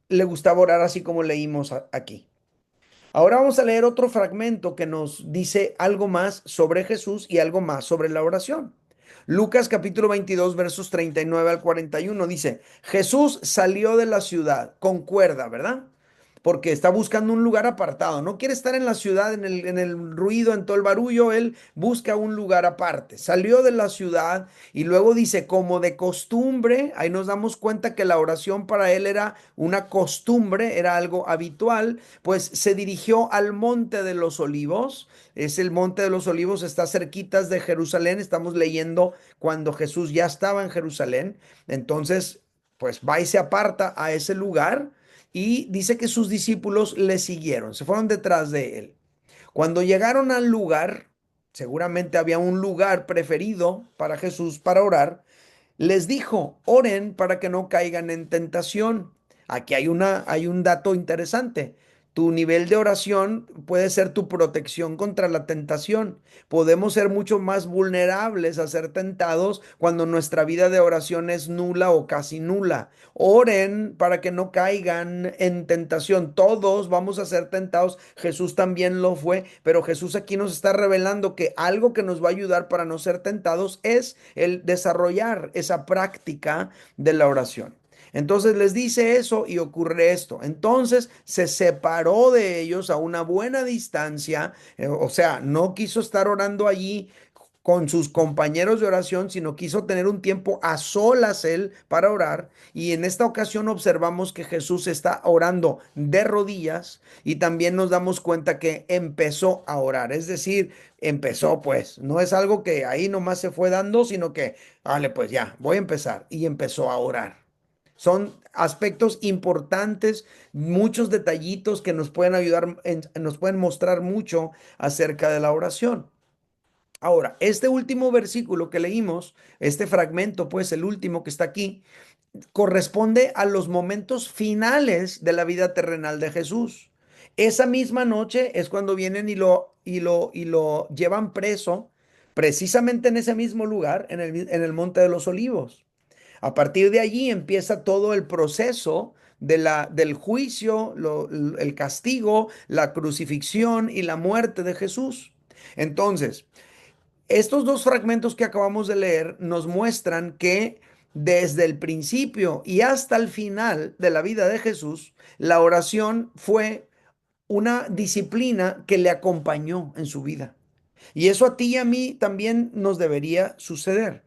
le gustaba orar así como leímos aquí. Ahora vamos a leer otro fragmento que nos dice algo más sobre Jesús y algo más sobre la oración. Lucas capítulo 22 versos 39 al 41 dice, Jesús salió de la ciudad, concuerda, ¿verdad? Porque está buscando un lugar apartado. No quiere estar en la ciudad, en el ruido, en todo el barullo. Él busca un lugar aparte. Salió de la ciudad y luego dice, como de costumbre, ahí nos damos cuenta que la oración para él era una costumbre, era algo habitual, pues se dirigió al Monte de los Olivos. Es el Monte de los Olivos, está cerquitas de Jerusalén. Estamos leyendo cuando Jesús ya estaba en Jerusalén. Entonces, pues va y se aparta a ese lugar y dice que sus discípulos le siguieron, se fueron detrás de él. Cuando llegaron al lugar, seguramente había un lugar preferido para Jesús para orar, les dijo, oren para que no caigan en tentación. Aquí hay un dato interesante. Tu nivel de oración puede ser tu protección contra la tentación. Podemos ser mucho más vulnerables a ser tentados cuando nuestra vida de oración es nula o casi nula. Oren para que no caigan en tentación. Todos vamos a ser tentados. Jesús también lo fue, pero Jesús aquí nos está revelando que algo que nos va a ayudar para no ser tentados es el desarrollar esa práctica de la oración. Entonces les dice eso y ocurre esto. Entonces se separó de ellos a una buena distancia, o sea, no quiso estar orando allí con sus compañeros de oración, sino quiso tener un tiempo a solas él para orar. Y en esta ocasión observamos que Jesús está orando de rodillas y también nos damos cuenta que empezó a orar. Es decir, empezó pues, no es algo que ahí nomás se fue dando, sino que, vale, pues ya, voy a empezar. Y empezó a orar. Son aspectos importantes, muchos detallitos que nos pueden ayudar, nos pueden mostrar mucho acerca de la oración. Ahora, este último versículo que leímos, este fragmento, pues el último que está aquí, corresponde a los momentos finales de la vida terrenal de Jesús. Esa misma noche es cuando vienen y lo llevan preso, precisamente en ese mismo lugar, en el Monte de los Olivos. A partir de allí empieza todo el proceso del juicio, el castigo, la crucifixión y la muerte de Jesús. Entonces, estos dos fragmentos que acabamos de leer nos muestran que desde el principio y hasta el final de la vida de Jesús, la oración fue una disciplina que le acompañó en su vida. Y eso a ti y a mí también nos debería suceder.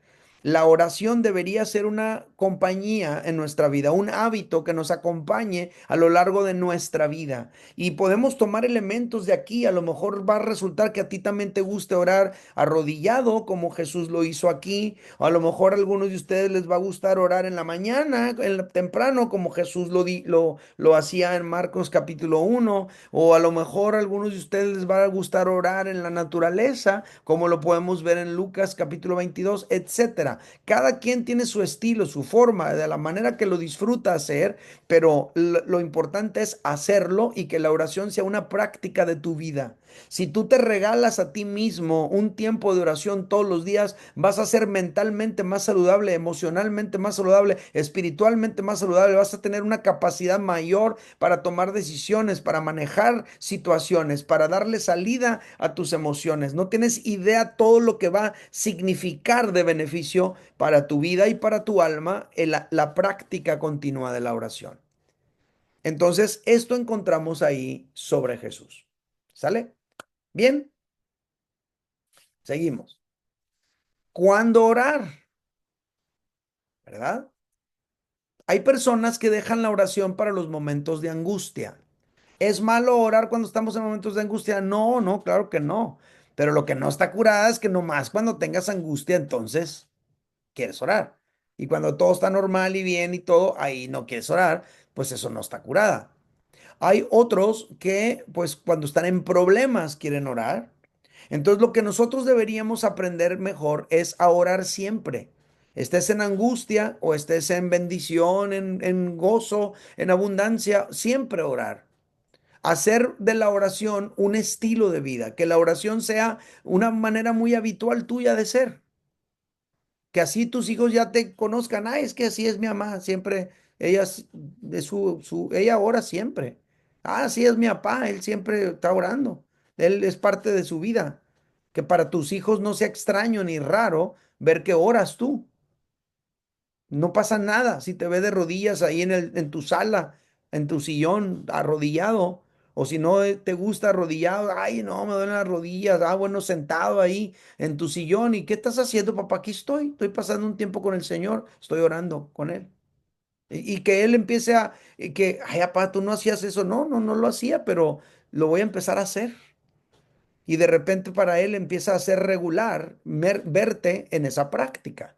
La oración debería ser una compañía en nuestra vida, un hábito que nos acompañe a lo largo de nuestra vida. Y podemos tomar elementos de aquí. A lo mejor va a resultar que a ti también te guste orar arrodillado, como Jesús lo hizo aquí. O a lo mejor a algunos de ustedes les va a gustar orar en la mañana, temprano, como Jesús lo hacía en Marcos capítulo 1. O a lo mejor a algunos de ustedes les va a gustar orar en la naturaleza, como lo podemos ver en Lucas capítulo 22, etcétera. Cada quien tiene su estilo, su forma, de la manera que lo disfruta hacer, pero lo importante es hacerlo y que la oración sea una práctica de tu vida. Si tú te regalas a ti mismo un tiempo de oración todos los días, vas a ser mentalmente más saludable, emocionalmente más saludable, espiritualmente más saludable, vas a tener una capacidad mayor para tomar decisiones, para manejar situaciones, para darle salida a tus emociones. No tienes idea todo lo que va a significar de beneficio para tu vida y para tu alma en la práctica continua de la oración. Entonces, esto encontramos ahí sobre Jesús. ¿Sale? Bien, seguimos. ¿Cuándo orar? ¿Verdad? Hay personas que dejan la oración para los momentos de angustia. ¿Es malo orar cuando estamos en momentos de angustia? No, no, claro que no. Pero lo que no está curada es que nomás cuando tengas angustia, entonces quieres orar. Y cuando todo está normal y bien y todo, ahí no quieres orar, pues eso no está curada. Hay otros que, pues, cuando están en problemas quieren orar. Entonces, lo que nosotros deberíamos aprender mejor es a orar siempre. Estés en angustia o estés en bendición, en gozo, en abundancia, siempre orar. Hacer de la oración un estilo de vida, que la oración sea una manera muy habitual tuya de ser, que así tus hijos ya te conozcan. Ah, es que así es mi mamá, siempre, ella, ella ora siempre. Ah, así es mi papá, él siempre está orando. Él es parte de su vida. Que para tus hijos no sea extraño ni raro ver que oras tú. No pasa nada si te ve de rodillas ahí en tu sala, en tu sillón, arrodillado. O si no te gusta arrodillado, ay, no, me duelen las rodillas. Ah, bueno, sentado ahí en tu sillón. ¿Y qué estás haciendo, papá? Aquí estoy pasando un tiempo con el Señor, estoy orando con Él. Y que Él empiece que, ay, papá, tú no hacías eso. No, no, no lo hacía, pero lo voy a empezar a hacer. Y de repente para Él empieza a ser regular verte en esa práctica.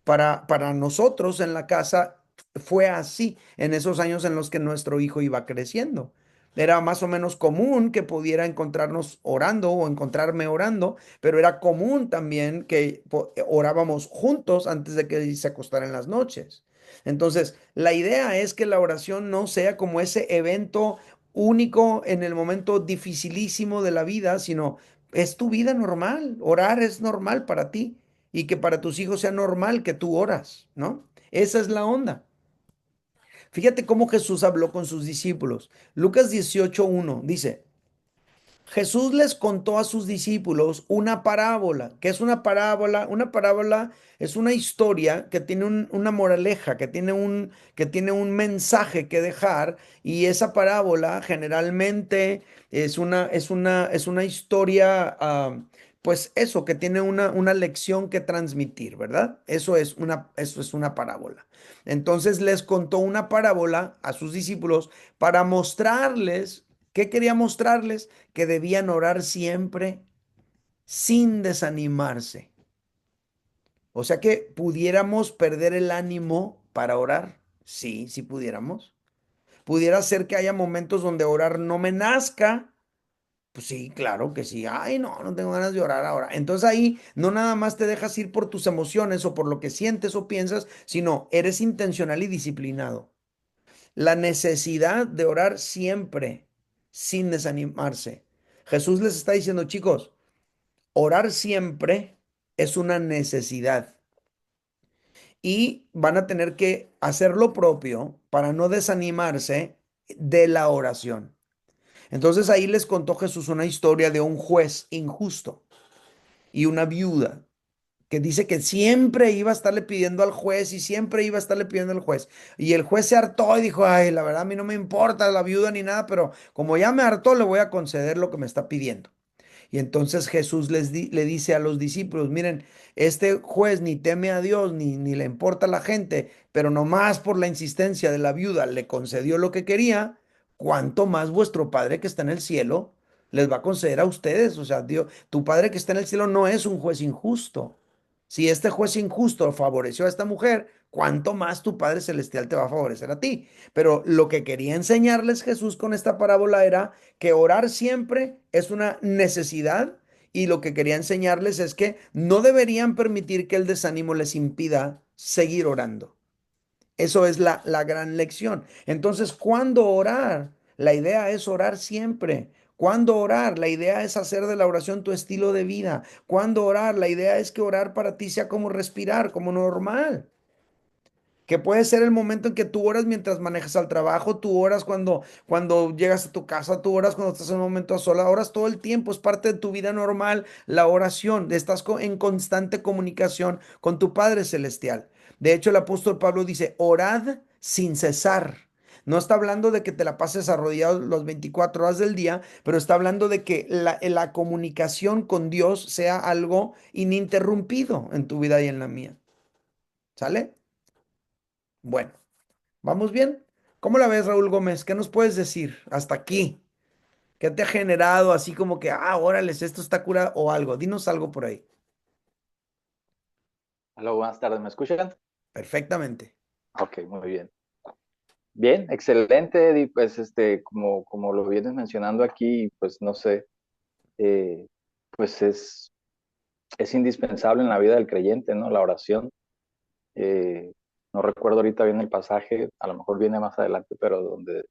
Para nosotros en la casa fue así en esos años en los que nuestro hijo iba creciendo. Era más o menos común que pudiera encontrarnos orando o encontrarme orando, pero era común también que orábamos juntos antes de que se acostara en las noches. Entonces, la idea es que la oración no sea como ese evento único en el momento dificilísimo de la vida, sino es tu vida normal. Orar es normal para ti y que para tus hijos sea normal que tú oras, ¿no? Esa es la onda. Fíjate cómo Jesús habló con sus discípulos. Lucas 18:1 dice, Jesús les contó a sus discípulos una parábola. ¿Qué es una parábola? Una parábola es una historia que tiene una moraleja, que tiene un mensaje que dejar, y esa parábola generalmente es una historia, pues eso, que tiene una lección que transmitir, ¿verdad? Eso es una parábola. Entonces les contó una parábola a sus discípulos para mostrarles. ¿Qué quería mostrarles? Que debían orar siempre sin desanimarse. O sea que pudiéramos perder el ánimo para orar. Sí, sí pudiéramos. Pudiera ser que haya momentos donde orar no me nazca. Pues sí, claro que sí. Ay, no, no tengo ganas de orar ahora. Entonces ahí no nada más te dejas ir por tus emociones o por lo que sientes o piensas, sino eres intencional y disciplinado. La necesidad de orar siempre, sin desanimarse. Jesús les está diciendo, chicos, orar siempre es una necesidad y van a tener que hacer lo propio para no desanimarse de la oración. Entonces ahí les contó Jesús una historia de un juez injusto y una viuda que dice que siempre iba a estarle pidiendo al juez y siempre iba a estarle pidiendo al juez. Y el juez se hartó y dijo, ay, la verdad a mí no me importa la viuda ni nada, pero como ya me hartó, le voy a conceder lo que me está pidiendo. Y entonces Jesús le dice a los discípulos, miren, este juez ni teme a Dios, ni le importa a la gente, pero nomás por la insistencia de la viuda le concedió lo que quería, cuánto más vuestro Padre que está en el cielo les va a conceder a ustedes. O sea, Dios, tu Padre que está en el cielo no es un juez injusto. Si este juez injusto favoreció a esta mujer, ¿cuánto más tu Padre Celestial te va a favorecer a ti? Pero lo que quería enseñarles Jesús con esta parábola era que orar siempre es una necesidad, y lo que quería enseñarles es que no deberían permitir que el desánimo les impida seguir orando. Eso es la gran lección. Entonces, ¿cuándo orar? La idea es orar siempre. ¿Cuándo orar? La idea es hacer de la oración tu estilo de vida. ¿Cuándo orar? La idea es que orar para ti sea como respirar, como normal. Que puede ser el momento en que tú oras mientras manejas al trabajo, tú oras cuando llegas a tu casa, tú oras cuando estás en un momento a solas, oras todo el tiempo, es parte de tu vida normal, la oración, estás en constante comunicación con tu Padre Celestial. De hecho, el apóstol Pablo dice, orad sin cesar. No está hablando de que te la pases arrodillado las 24 horas del día, pero está hablando de que la comunicación con Dios sea algo ininterrumpido en tu vida y en la mía. ¿Sale? Bueno. ¿Vamos bien? ¿Cómo la ves, Raúl Gómez? ¿Qué nos puedes decir hasta aquí? ¿Qué te ha generado así como que, órale, esto está curado o algo? Dinos algo por ahí. Hola, buenas tardes, ¿me escuchan? Perfectamente. Ok, muy bien. Bien, excelente, Eddie. Pues como lo vienes mencionando aquí, pues no sé, eh, pues es indispensable en la vida del creyente, ¿no? La oración. Eh, no recuerdo ahorita bien el pasaje, a lo mejor viene más adelante, pero donde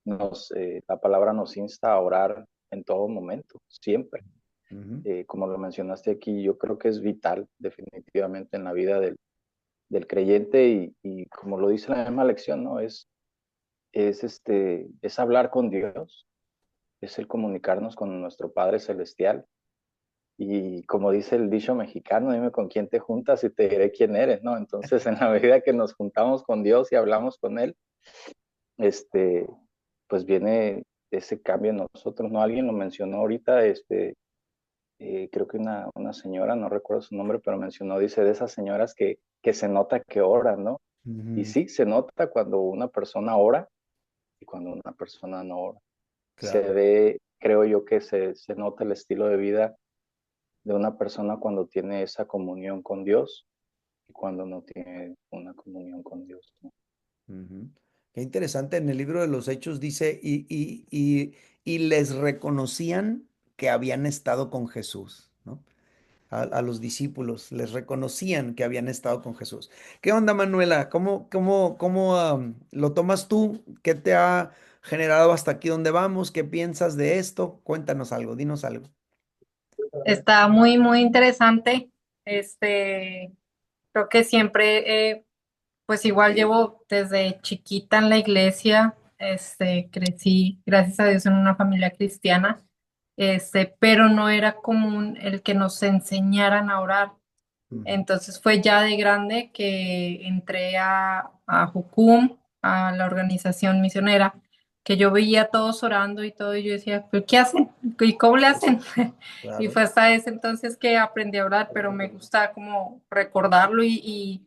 la palabra nos insta a orar en todo momento, siempre. Ujú, Como lo mencionaste aquí, yo creo que es vital definitivamente en la vida del creyente y como lo dice la misma lección, ¿no? Es hablar con Dios, es el comunicarnos con nuestro Padre Celestial. Y como dice el dicho mexicano, dime con quién te juntas y te diré quién eres, ¿no? Entonces, en la medida que nos juntamos con Dios y hablamos con Él, este, pues viene ese cambio en nosotros, ¿no? Alguien lo mencionó ahorita, creo que una señora, no recuerdo su nombre, pero mencionó, dice, de esas señoras que se nota que oran, ¿no? Y ujú, sí, se nota cuando una persona ora y cuando una persona no ora. Se claro. ve, creo yo que se nota el estilo de vida de una persona cuando tiene esa comunión con Dios y cuando no tiene una comunión con Dios, ¿no? Ujú. Qué interesante, en el libro de los Hechos dice, y les reconocían que habían estado con Jesús, ¿no? A los discípulos, les reconocían que habían estado con Jesús. ¿Qué onda, Manuela? ¿Cómo lo tomas tú? ¿Qué te ha generado hasta aquí donde vamos? ¿Qué piensas de esto? Cuéntanos algo, dinos algo. Está muy, muy interesante. Este, Creo que siempre, pues igual llevo desde chiquita en la iglesia. Crecí, gracias a Dios, en una familia cristiana. Pero no era común el que nos enseñaran a orar. Ujú, Entonces fue ya de grande que entré a Jucum, a la organización misionera, que yo veía a todos orando y todo, y yo decía, ¿pero qué hacen? ¿Y cómo le hacen? Y claro. fue hasta ese entonces que aprendí a orar, pero me gusta como recordarlo y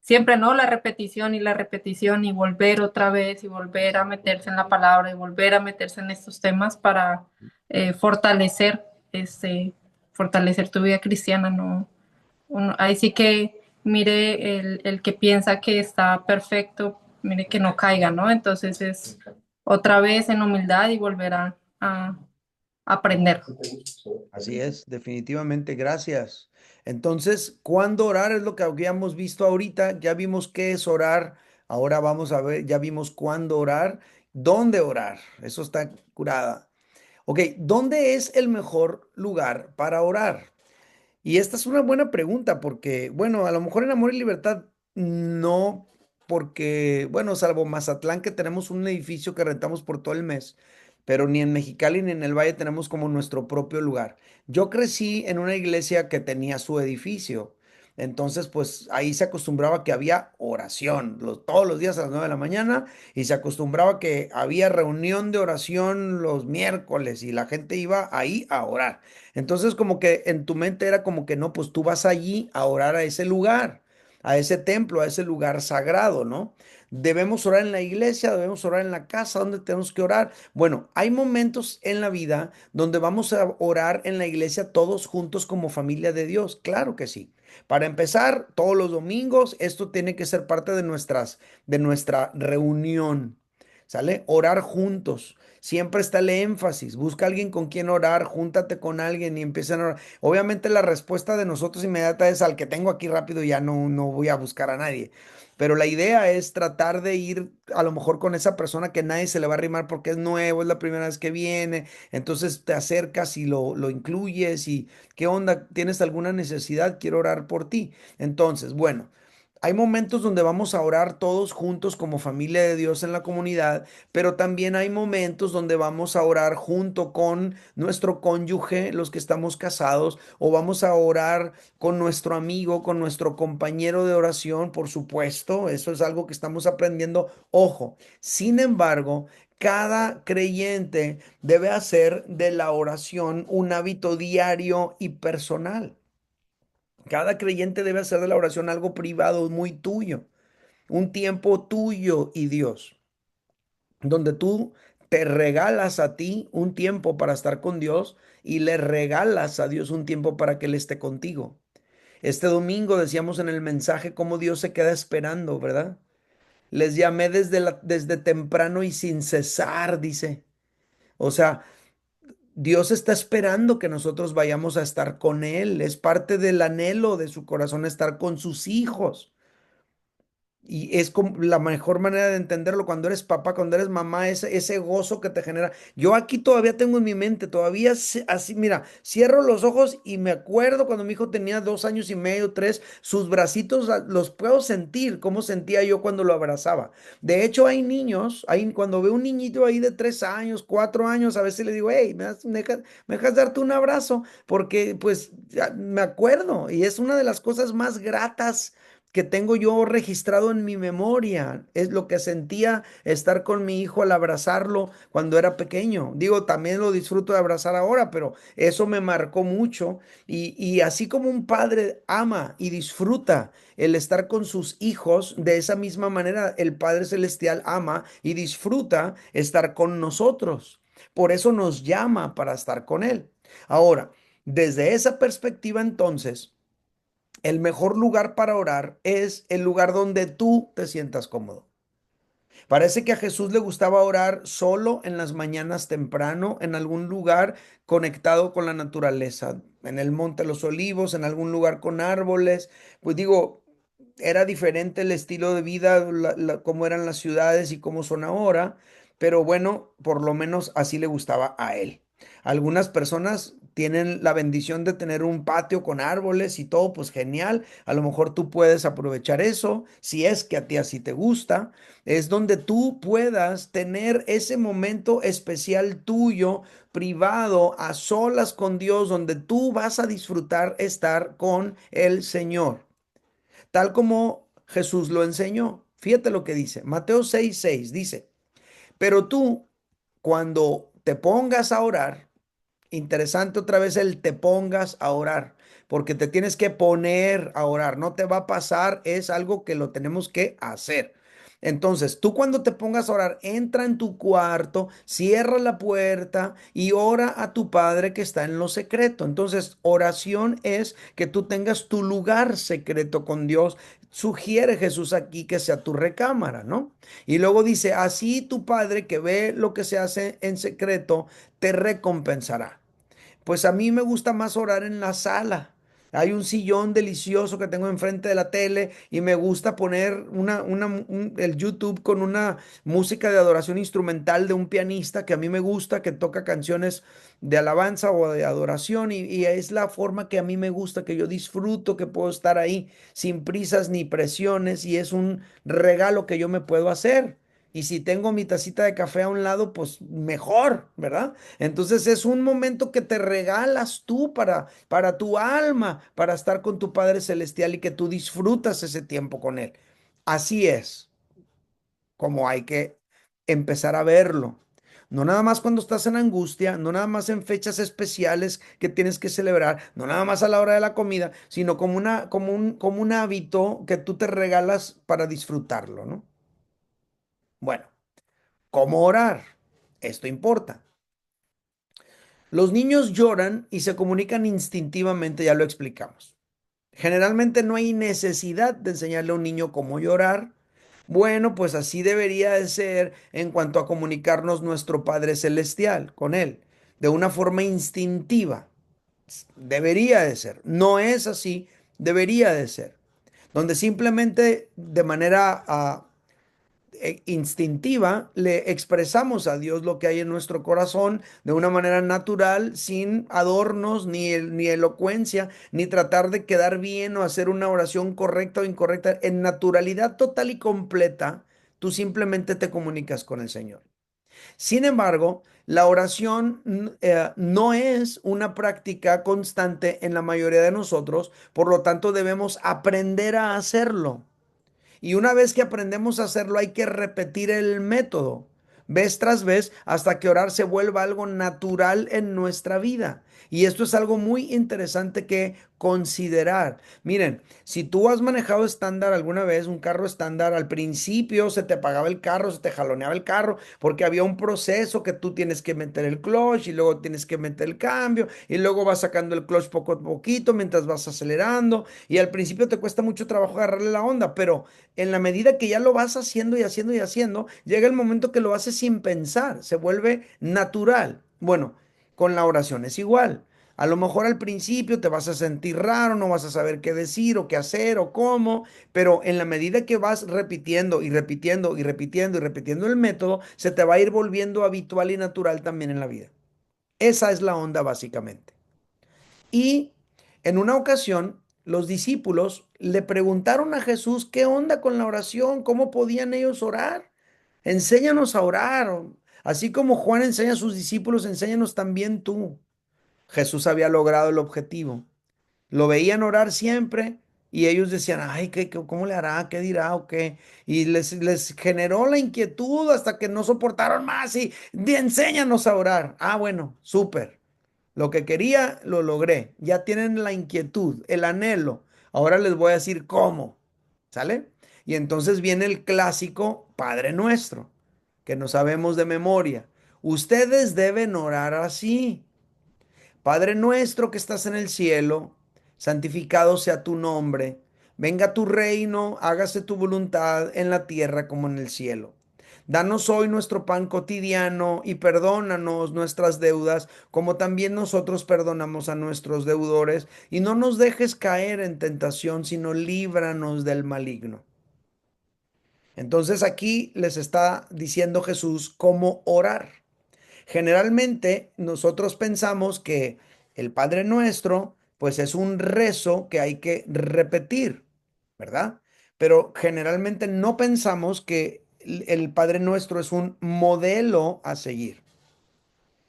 siempre, ¿no? La repetición y la repetición y volver otra vez y volver a meterse en la palabra y volver a meterse en estos temas para fortalecer, fortalecer tu vida cristiana, ¿no? Ahí sí que mire el que piensa que está perfecto, mire que no caiga, ¿no? Entonces es otra vez en humildad y volver a aprender. Así es, definitivamente, gracias. Entonces, ¿cuándo orar? Es lo que habíamos visto ahorita, ya vimos qué es orar, ahora vamos a ver, ya vimos cuándo orar, dónde orar, eso está curada. Ok, ¿dónde es el mejor lugar para orar? Y esta es una buena pregunta porque, bueno, a lo mejor en Amor y Libertad no, porque, bueno, salvo Mazatlán que tenemos un edificio que rentamos por todo el mes, pero ni en Mexicali ni en el Valle tenemos como nuestro propio lugar. Yo crecí en una iglesia que tenía su edificio. Entonces, pues ahí se acostumbraba que había oración todos los días a las 9 de la mañana y se acostumbraba que había reunión de oración los miércoles y la gente iba ahí a orar. Entonces, como que en tu mente era como que no, pues tú vas allí a orar a ese lugar, a ese templo, a ese lugar sagrado, ¿no? Debemos orar en la iglesia, debemos orar en la casa, ¿dónde tenemos que orar? Bueno, hay momentos en la vida donde vamos a orar en la iglesia todos juntos como familia de Dios, claro que sí. Para empezar, todos los domingos, esto tiene que ser parte de nuestra reunión. ¿sale? Orar juntos. Siempre está el énfasis. Busca a alguien con quien orar, júntate con alguien y empiecen a orar. Obviamente la respuesta de nosotros inmediata es al que tengo aquí rápido, ya no voy a buscar a nadie. Pero la idea es tratar de ir a lo mejor con esa persona que nadie se le va a arrimar porque es nuevo, es la primera vez que viene. Entonces te acercas y lo incluyes y ¿qué onda? ¿Tienes alguna necesidad? Quiero orar por ti. Entonces, bueno. Hay momentos donde vamos a orar todos juntos como familia de Dios en la comunidad, pero también hay momentos donde vamos a orar junto con nuestro cónyuge, los que estamos casados, o vamos a orar con nuestro amigo, con nuestro compañero de oración, por supuesto, eso es algo que estamos aprendiendo. Ojo, sin embargo, cada creyente debe hacer de la oración un hábito diario y personal. Cada creyente debe hacer de la oración algo privado, muy tuyo, un tiempo tuyo y Dios, donde tú te regalas a ti un tiempo para estar con Dios y le regalas a Dios un tiempo para que Él esté contigo. Este domingo decíamos en el mensaje cómo Dios se queda esperando, ¿verdad? Les llamé desde temprano y sin cesar, dice. O sea, Dios está esperando que nosotros vayamos a estar con Él. Es parte del anhelo de su corazón estar con sus hijos. Y es como la mejor manera de entenderlo cuando eres papá, cuando eres mamá, ese gozo que te genera. Yo aquí todavía tengo en mi mente, todavía así, mira, cierro los ojos y me acuerdo cuando mi hijo tenía 2 años y medio, 3, sus bracitos los puedo sentir, cómo sentía yo cuando lo abrazaba. De hecho, hay niños, cuando veo un niñito ahí de 3 años, 4 años, a veces le digo, hey, me dejas darte un abrazo, porque pues me acuerdo y es una de las cosas más gratas que tengo yo registrado en mi memoria. Es lo que sentía estar con mi hijo al abrazarlo cuando era pequeño. Digo, también lo disfruto de abrazar ahora, pero eso me marcó mucho. Y así como un padre ama y disfruta el estar con sus hijos, de esa misma manera el Padre Celestial ama y disfruta estar con nosotros. Por eso nos llama para estar con Él. Ahora, desde esa perspectiva entonces, el mejor lugar para orar es el lugar donde tú te sientas cómodo. Parece que a Jesús le gustaba orar solo en las mañanas temprano, en algún lugar conectado con la naturaleza, en el Monte de los Olivos, en algún lugar con árboles. Pues digo, era diferente el estilo de vida, cómo eran las ciudades y cómo son ahora, pero bueno, por lo menos así le gustaba a él. Algunas personas tienen la bendición de tener un patio con árboles y todo, pues genial. A lo mejor tú puedes aprovechar eso, si es que a ti así te gusta. Es donde tú puedas tener ese momento especial tuyo, privado, a solas con Dios, donde tú vas a disfrutar estar con el Señor, tal como Jesús lo enseñó. Fíjate lo que dice, Mateo 6:6 dice, pero tú, cuando te pongas a orar, interesante otra vez el te pongas a orar, porque te tienes que poner a orar, no te va a pasar, es algo que lo tenemos que hacer. Entonces, tú cuando te pongas a orar, entra en tu cuarto, cierra la puerta y ora a tu Padre que está en lo secreto. Entonces, oración es que tú tengas tu lugar secreto con Dios. Sugiere Jesús aquí que sea tu recámara, ¿no? Y luego dice, así tu Padre que ve lo que se hace en secreto, te recompensará. Pues a mí me gusta más orar en la sala. Hay un sillón delicioso que tengo enfrente de la tele y me gusta poner el YouTube con una música de adoración instrumental de un pianista que a mí me gusta, que toca canciones de alabanza o de adoración y es la forma que a mí me gusta, que yo disfruto, que puedo estar ahí sin prisas ni presiones y es un regalo que yo me puedo hacer. Y si tengo mi tacita de café a un lado, pues mejor, ¿verdad? Entonces es un momento que te regalas tú para tu alma, para estar con tu Padre Celestial y que tú disfrutas ese tiempo con Él. Así es como hay que empezar a verlo. No nada más cuando estás en angustia, no nada más en fechas especiales que tienes que celebrar, no nada más a la hora de la comida, sino como un hábito que tú te regalas para disfrutarlo, ¿no? Bueno, ¿cómo orar? Esto importa. Los niños lloran y se comunican instintivamente, ya lo explicamos. Generalmente no hay necesidad de enseñarle a un niño cómo llorar. Bueno, pues así debería de ser en cuanto a comunicarnos nuestro Padre Celestial con Él, de una forma instintiva. Debería de ser. No es así, debería de ser. Donde simplemente de manera instintiva le expresamos a Dios lo que hay en nuestro corazón de una manera natural, sin adornos, ni elocuencia, ni tratar de quedar bien o hacer una oración correcta o incorrecta. En naturalidad total y completa, tú simplemente te comunicas con el Señor. Sin embargo, la oración no es una práctica constante en la mayoría de nosotros, por lo tanto debemos aprender a hacerlo. Y una vez que aprendemos a hacerlo, hay que repetir el método, vez tras vez, hasta que orar se vuelva algo natural en nuestra vida. Y esto es algo muy interesante que considerar. Miren, si tú has manejado estándar alguna vez, un carro estándar, al principio se te apagaba el carro, se te jaloneaba el carro, porque había un proceso que tú tienes que meter el clutch y luego tienes que meter el cambio y luego vas sacando el clutch poco a poquito mientras vas acelerando y al principio te cuesta mucho trabajo agarrarle la onda, pero en la medida que ya lo vas haciendo y haciendo y haciendo, llega el momento que lo haces sin pensar, se vuelve natural. Bueno, con la oración es igual. A lo mejor al principio te vas a sentir raro, no vas a saber qué decir o qué hacer o cómo, pero en la medida que vas repitiendo y repitiendo y repitiendo y repitiendo el método, se te va a ir volviendo habitual y natural también en la vida. Esa es la onda básicamente. Y en una ocasión, los discípulos le preguntaron a Jesús qué onda con la oración, cómo podían ellos orar. Enséñanos a orar. Así como Juan enseña a sus discípulos, enséñanos también tú. Jesús había logrado el objetivo. Lo veían orar siempre y ellos decían, ay, ¿cómo le hará? ¿Qué dirá? ¿O qué? Y les generó la inquietud hasta que no soportaron más y enséñanos a orar. Ah, bueno, súper. Lo que quería, lo logré. Ya tienen la inquietud, el anhelo. Ahora les voy a decir cómo. ¿Sale? Y entonces viene el clásico Padre Nuestro, que no sabemos de memoria. Ustedes deben orar así. Padre nuestro que estás en el cielo, santificado sea tu nombre. Venga tu reino, hágase tu voluntad en la tierra como en el cielo. Danos hoy nuestro pan cotidiano y perdónanos nuestras deudas, como también nosotros perdonamos a nuestros deudores, y no nos dejes caer en tentación, sino líbranos del maligno. Entonces aquí les está diciendo Jesús cómo orar. Generalmente nosotros pensamos que el Padre Nuestro, pues es un rezo que hay que repetir, ¿verdad? Pero generalmente no pensamos que el Padre Nuestro es un modelo a seguir.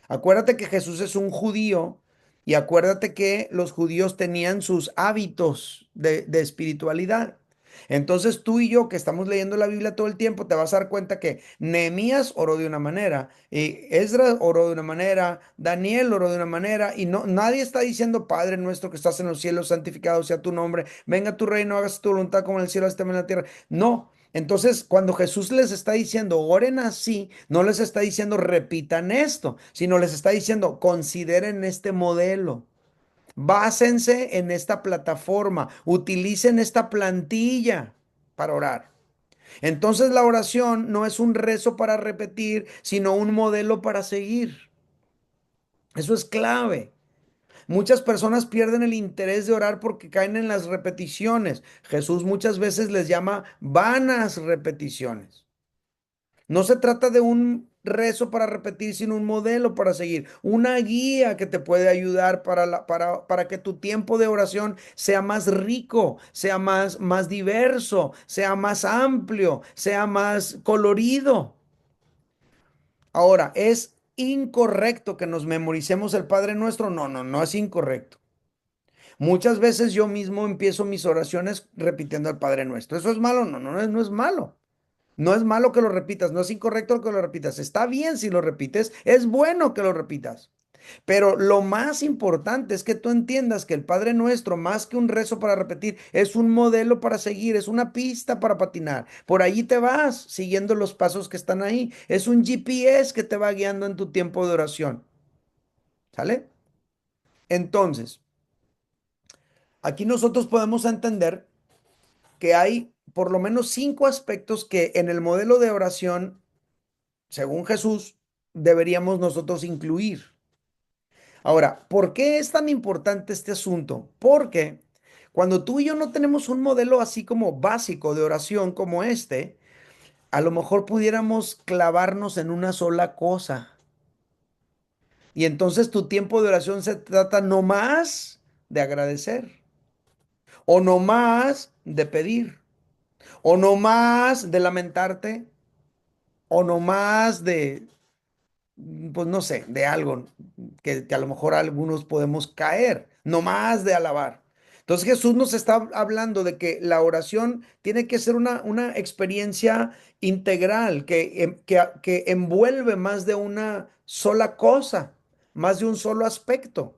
Acuérdate que Jesús es un judío y acuérdate que los judíos tenían sus hábitos de espiritualidad. Entonces tú y yo que estamos leyendo la Biblia todo el tiempo, te vas a dar cuenta que Nehemías oró de una manera, Esdras oró de una manera, Daniel oró de una manera, y no, nadie está diciendo, Padre nuestro que estás en los cielos, santificado sea tu nombre, venga tu reino, hágase tu voluntad como en el cielo, así también en la tierra. No. Entonces, cuando Jesús les está diciendo, oren así, no les está diciendo, repitan esto, sino les está diciendo, consideren este modelo. Básense en esta plataforma, utilicen esta plantilla para orar. Entonces la oración no es un rezo para repetir, sino un modelo para seguir. Eso es clave. Muchas personas pierden el interés de orar porque caen en las repeticiones. Jesús muchas veces les llama vanas repeticiones. No se trata de un rezo para repetir, sino un modelo para seguir, una guía que te puede ayudar para que tu tiempo de oración sea más rico, sea más diverso, sea más amplio, sea más colorido. Ahora, ¿es incorrecto que nos memoricemos el Padre Nuestro? No, no, no es incorrecto. Muchas veces yo mismo empiezo mis oraciones repitiendo el Padre Nuestro. ¿Eso es malo? No, no, no es malo. No es malo que lo repitas, no es incorrecto que lo repitas. Está bien si lo repites, es bueno que lo repitas. Pero lo más importante es que tú entiendas que el Padre Nuestro, más que un rezo para repetir, es un modelo para seguir, es una pista para patinar. Por allí te vas siguiendo los pasos que están ahí. Es un GPS que te va guiando en tu tiempo de oración. ¿Sale? Entonces, aquí nosotros podemos entender que hay por lo menos 5 aspectos que en el modelo de oración, según Jesús, deberíamos nosotros incluir. Ahora, ¿por qué es tan importante este asunto? Porque cuando tú y yo no tenemos un modelo así como básico de oración como este, a lo mejor pudiéramos clavarnos en una sola cosa. Y entonces tu tiempo de oración se trata no más de agradecer, o no más de pedir, o no más de lamentarte, o no más de, pues no sé, de algo que a lo mejor algunos podemos caer, no más de alabar. Entonces Jesús nos está hablando de que la oración tiene que ser una experiencia integral, que envuelve más de una sola cosa, más de un solo aspecto.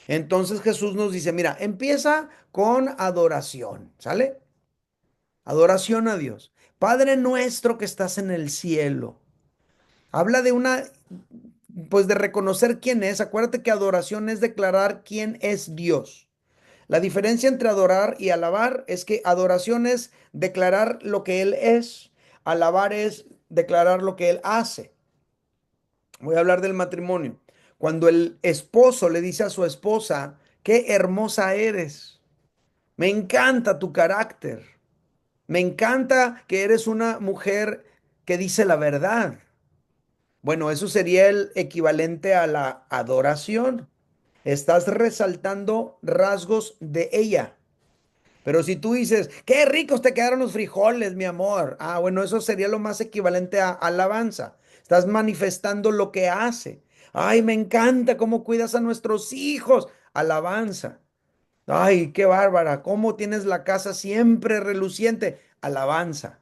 Entonces Jesús nos dice, mira, empieza con adoración, ¿sale? Adoración a Dios. Padre nuestro que estás en el cielo. Habla de pues de reconocer quién es. Acuérdate que adoración es declarar quién es Dios. La diferencia entre adorar y alabar es que adoración es declarar lo que Él es. Alabar es declarar lo que Él hace. Voy a hablar del matrimonio. Cuando el esposo le dice a su esposa, qué hermosa eres. Me encanta tu carácter. Me encanta que eres una mujer que dice la verdad. Bueno, eso sería el equivalente a la adoración. Estás resaltando rasgos de ella. Pero si tú dices, qué ricos te quedaron los frijoles, mi amor. Ah, bueno, eso sería lo más equivalente a alabanza. Estás manifestando lo que hace. Ay, me encanta cómo cuidas a nuestros hijos. Alabanza. Ay, qué bárbara, cómo tienes la casa siempre reluciente. Alabanza.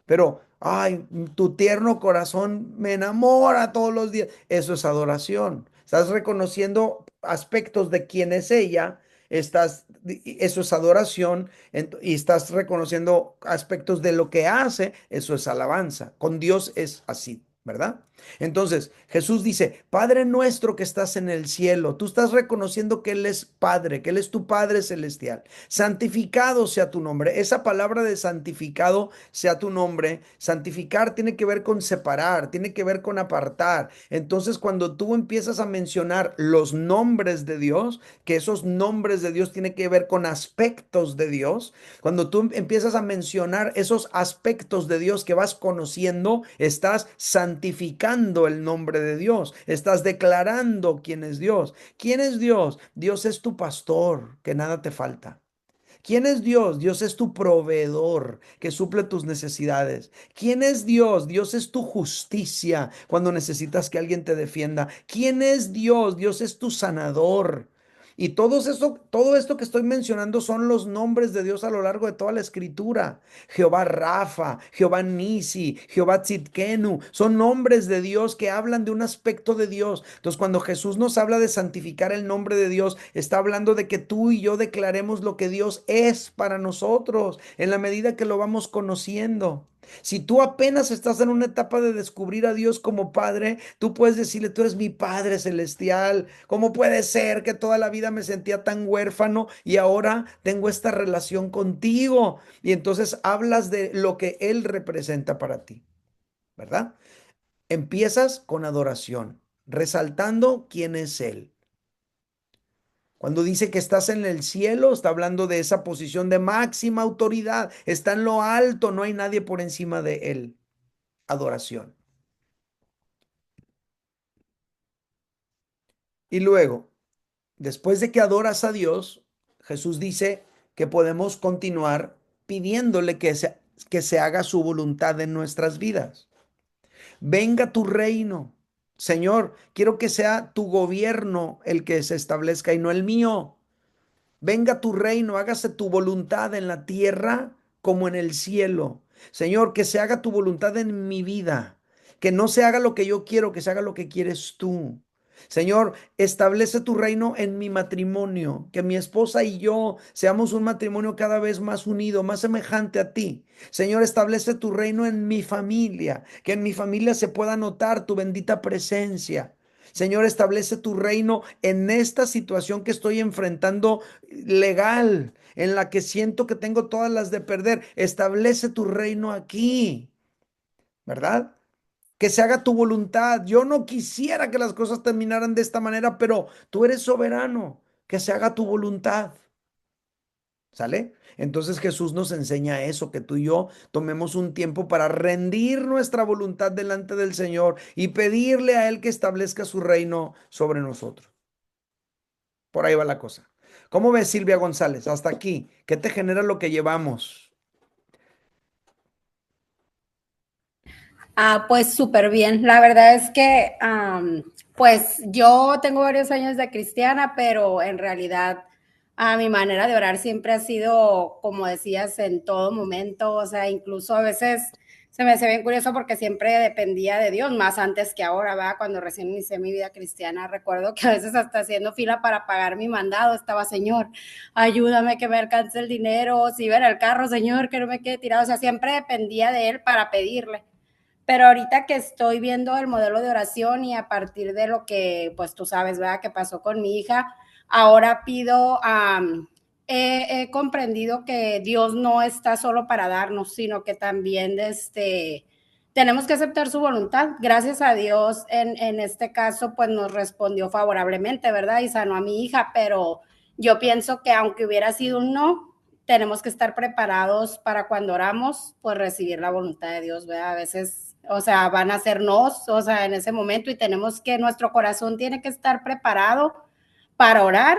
Pero, ay, tu tierno corazón me enamora todos los días. Eso es adoración. Estás reconociendo aspectos de quién es ella. Eso es adoración. Y estás reconociendo aspectos de lo que hace. Eso es alabanza. Con Dios es así, ¿verdad? Entonces, Jesús dice, Padre nuestro que estás en el cielo, tú estás reconociendo que Él es Padre, que Él es tu Padre celestial. Santificado sea tu nombre. Esa palabra de santificado sea tu nombre. Santificar tiene que ver con separar, tiene que ver con apartar. Entonces, cuando tú empiezas a mencionar los nombres de Dios, que esos nombres de Dios tienen que ver con aspectos de Dios, cuando tú empiezas a mencionar esos aspectos de Dios que vas conociendo, estás santificando el nombre de Dios, estás declarando quién es Dios. ¿Quién es Dios? Dios es tu pastor, que nada te falta. ¿Quién es Dios? Dios es tu proveedor que suple tus necesidades. ¿Quién es Dios? Dios es tu justicia cuando necesitas que alguien te defienda. ¿Quién es Dios? Dios es tu sanador. Y todo esto que estoy mencionando son los nombres de Dios a lo largo de toda la escritura. Jehová Rafa, Jehová Nisi, Jehová Tzidkenu, son nombres de Dios que hablan de un aspecto de Dios. Entonces, cuando Jesús nos habla de santificar el nombre de Dios, está hablando de que tú y yo declaremos lo que Dios es para nosotros en la medida que lo vamos conociendo. Si tú apenas estás en una etapa de descubrir a Dios como Padre, tú puedes decirle, tú eres mi Padre celestial. ¿Cómo puede ser que toda la vida me sentía tan huérfano y ahora tengo esta relación contigo? Y entonces hablas de lo que Él representa para ti, ¿verdad? Empiezas con adoración, resaltando quién es Él. Cuando dice que estás en el cielo, está hablando de esa posición de máxima autoridad. Está en lo alto, no hay nadie por encima de Él. Adoración. Y luego, después de que adoras a Dios, Jesús dice que podemos continuar pidiéndole que se haga su voluntad en nuestras vidas. Venga tu reino. Señor, quiero que sea tu gobierno el que se establezca y no el mío. Venga tu reino, hágase tu voluntad en la tierra como en el cielo. Señor, que se haga tu voluntad en mi vida, que no se haga lo que yo quiero, que se haga lo que quieres tú. Señor, establece tu reino en mi matrimonio, que mi esposa y yo seamos un matrimonio cada vez más unido, más semejante a ti. Señor, establece tu reino en mi familia, que en mi familia se pueda notar tu bendita presencia. Señor, establece tu reino en esta situación que estoy enfrentando legal, en la que siento que tengo todas las de perder. Establece tu reino aquí, ¿verdad? Que se haga tu voluntad. Yo no quisiera que las cosas terminaran de esta manera, pero tú eres soberano. Que se haga tu voluntad. ¿Sale? Entonces Jesús nos enseña eso, que tú y yo tomemos un tiempo para rendir nuestra voluntad delante del Señor y pedirle a Él que establezca su reino sobre nosotros. Por ahí va la cosa. ¿Cómo ves, Silvia González? Hasta aquí. ¿Qué te genera lo que llevamos? Pues súper bien. La verdad es que, pues yo tengo varios años de cristiana, pero en realidad mi manera de orar siempre ha sido, como decías, en todo momento. O sea, incluso a veces se me hace bien curioso porque siempre dependía de Dios, más antes que ahora, ¿verdad? Cuando recién inicié mi vida cristiana, recuerdo que a veces hasta haciendo fila para pagar mi mandado estaba, Señor, ayúdame que me alcance el dinero, si iba en el carro, Señor, que no me quede tirado. O sea, siempre dependía de Él para pedirle. Pero ahorita que estoy viendo el modelo de oración y a partir de lo que, pues tú sabes, ¿verdad? Que pasó con mi hija, ahora pido, he comprendido que Dios no está solo para darnos, sino que también tenemos que aceptar su voluntad. Gracias a Dios, en este caso, pues nos respondió favorablemente, ¿verdad? Y sanó a mi hija, pero yo pienso que aunque hubiera sido un no, tenemos que estar preparados para cuando oramos, pues recibir la voluntad de Dios, ¿verdad? A veces, o sea, van a ser nos, o sea, en ese momento y tenemos que, nuestro corazón tiene que estar preparado para orar,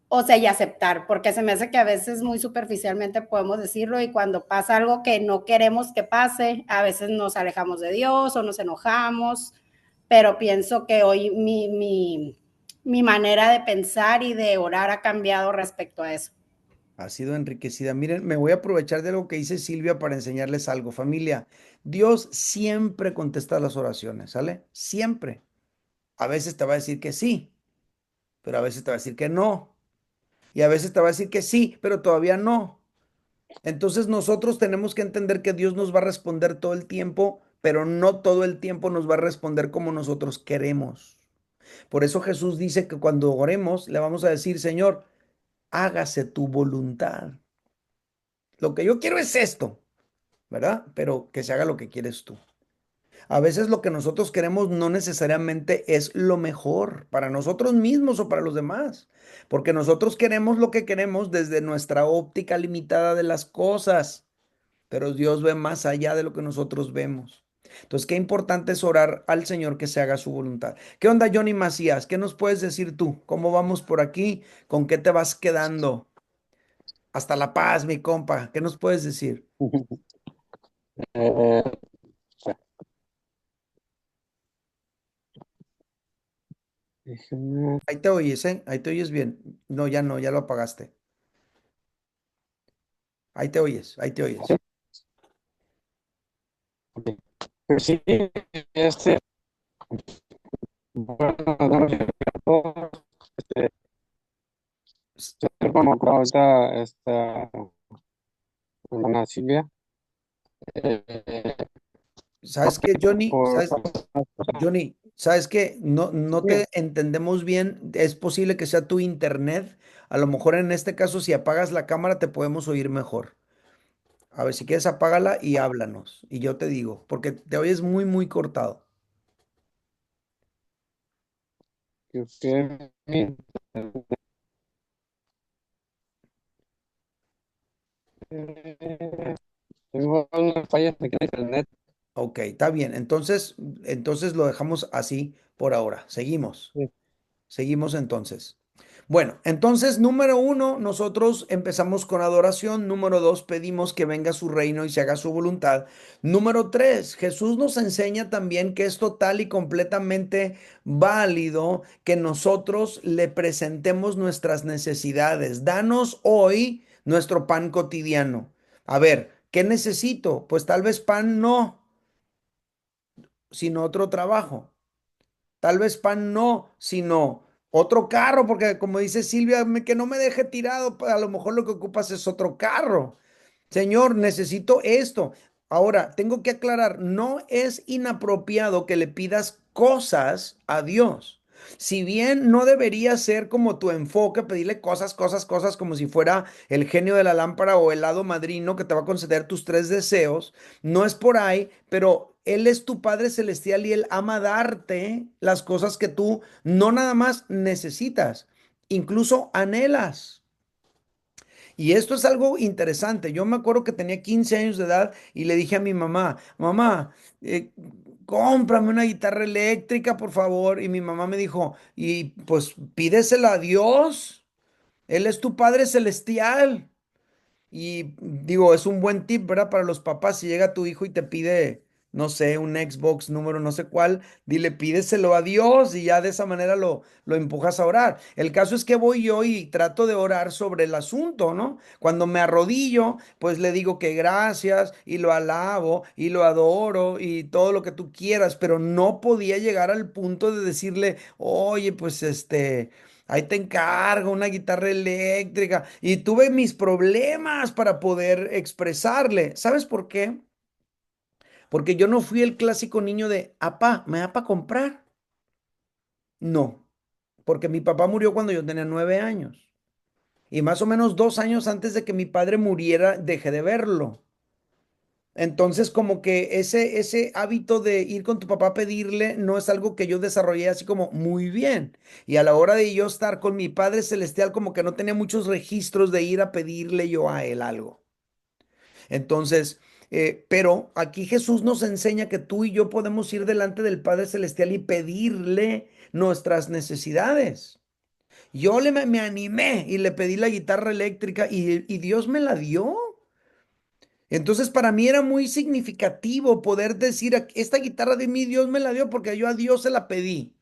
o sea, y aceptar, porque se me hace que a veces muy superficialmente podemos decirlo y cuando pasa algo que no queremos que pase, a veces nos alejamos de Dios o nos enojamos, pero pienso que hoy mi manera de pensar y de orar ha cambiado respecto a eso. Ha sido enriquecida. Miren, me voy a aprovechar de lo que dice Silvia para enseñarles algo. Familia, Dios siempre contesta las oraciones, ¿sale? Siempre. A veces te va a decir que sí, pero a veces te va a decir que no. Y a veces te va a decir que sí, pero todavía no. Entonces nosotros tenemos que entender que Dios nos va a responder todo el tiempo, pero no todo el tiempo nos va a responder como nosotros queremos. Por eso Jesús dice que cuando oremos le vamos a decir, Señor, hágase tu voluntad. Lo que yo quiero es esto, ¿verdad? Pero que se haga lo que quieres tú. A veces lo que nosotros queremos no necesariamente es lo mejor para nosotros mismos o para los demás, porque nosotros queremos lo que queremos desde nuestra óptica limitada de las cosas, pero Dios ve más allá de lo que nosotros vemos. Entonces, qué importante es orar al Señor que se haga su voluntad. ¿Qué onda, Johnny Macías? ¿Qué nos puedes decir tú? ¿Cómo vamos por aquí? ¿Con qué te vas quedando? Hasta La Paz, mi compa. ¿Qué nos puedes decir? Eh, déjame- Ahí te oyes, ¿eh? Ahí te oyes bien. No, ya no, ya lo apagaste. Ahí te oyes, ahí te oyes. sí, ok. Pues sí, este, bueno, damos a todos, este, como acaba esta hermana Silvia, eh, ¿Sabes qué, Johnny? por ¿Sabes? Johnny, ¿sabes qué? No, no te entendemos bien. Es posible que sea tu internet. A lo mejor en este caso, si apagas la cámara, te podemos oír mejor. A ver, si quieres, apágala y háblanos. Y yo te digo, porque te oyes muy, muy cortado. que usted tengo unas fallas aquí en internet. Ok, está bien. Entonces lo dejamos así por ahora. Seguimos. Sí. Seguimos entonces. Bueno, entonces, número uno, nosotros empezamos con adoración. Número dos, pedimos que venga su reino y se haga su voluntad. Número tres, Jesús nos enseña también que es total y completamente válido que nosotros le presentemos nuestras necesidades. Danos hoy nuestro pan cotidiano. A ver, ¿qué necesito? Pues tal vez pan no, sino otro trabajo. Tal vez pan no, sino otro carro, porque como dice Silvia, que no me deje tirado, pues, a lo mejor lo que ocupas es otro carro. Señor, necesito esto. Ahora, tengo que aclarar, no es inapropiado que le pidas cosas a Dios. Si bien no debería ser como tu enfoque, pedirle cosas, cosas, cosas, como si fuera el genio de la lámpara o el hado madrino que te va a conceder tus tres deseos, no es por ahí, pero Él es tu Padre Celestial y Él ama darte las cosas que tú no nada más necesitas, incluso anhelas. Y esto es algo interesante. Yo me acuerdo que tenía 15 años de edad y le dije a mi mamá, mamá, eh, cómprame una guitarra eléctrica, por favor. Y mi mamá me dijo, y pues pídesela a Dios. Él es tu Padre Celestial. Y digo, es un buen tip, ¿verdad? Para los papás, si llega tu hijo y te pide, no sé, un Xbox número no sé cuál, dile, pídeselo a Dios y ya de esa manera lo empujas a orar. El caso es que voy yo y trato de orar sobre el asunto, ¿no? Cuando me arrodillo, pues le digo que gracias y lo alabo y lo adoro y todo lo que tú quieras, pero no podía llegar al punto de decirle, oye, pues ahí te encargo una guitarra eléctrica. Y tuve mis problemas para poder expresarle. ¿Sabes por qué? Porque yo no fui el clásico niño de, apá, ¿me da para comprar? No, porque mi papá murió cuando yo tenía 9 años. Y más o menos 2 años antes de que mi padre muriera, dejé de verlo. Entonces, como que ese hábito de ir con tu papá a pedirle no es algo que yo desarrollé así como muy bien. Y a la hora de yo estar con mi Padre Celestial, como que no tenía muchos registros de ir a pedirle yo a él algo. Entonces, pero aquí Jesús nos enseña que tú y yo podemos ir delante del Padre Celestial y pedirle nuestras necesidades. Yo me animé y le pedí la guitarra eléctrica y Dios me la dio. Entonces para mí era muy significativo poder decir, esta guitarra de mi Dios me la dio porque yo a Dios se la pedí.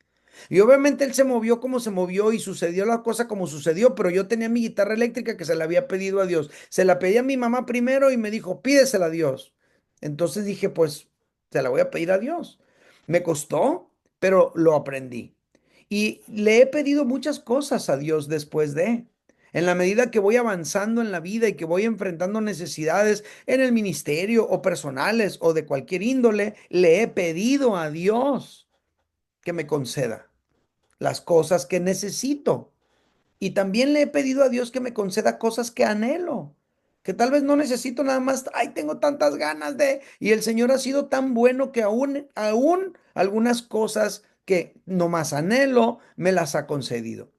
Y obviamente él se movió como se movió y sucedió la cosa como sucedió, pero yo tenía mi guitarra eléctrica que se la había pedido a Dios. Se la pedí a mi mamá primero y me dijo, pídesela a Dios. Entonces dije, pues, se la voy a pedir a Dios. Me costó, pero lo aprendí. Y le he pedido muchas cosas a Dios después de. En la medida que voy avanzando en la vida y que voy enfrentando necesidades en el ministerio o personales o de cualquier índole, le he pedido a Dios que me conceda las cosas que necesito. Y también le he pedido a Dios que me conceda cosas que anhelo, que tal vez no necesito nada más, ay, tengo tantas ganas de, y el Señor ha sido tan bueno que aún algunas cosas que no más anhelo, me las ha concedido.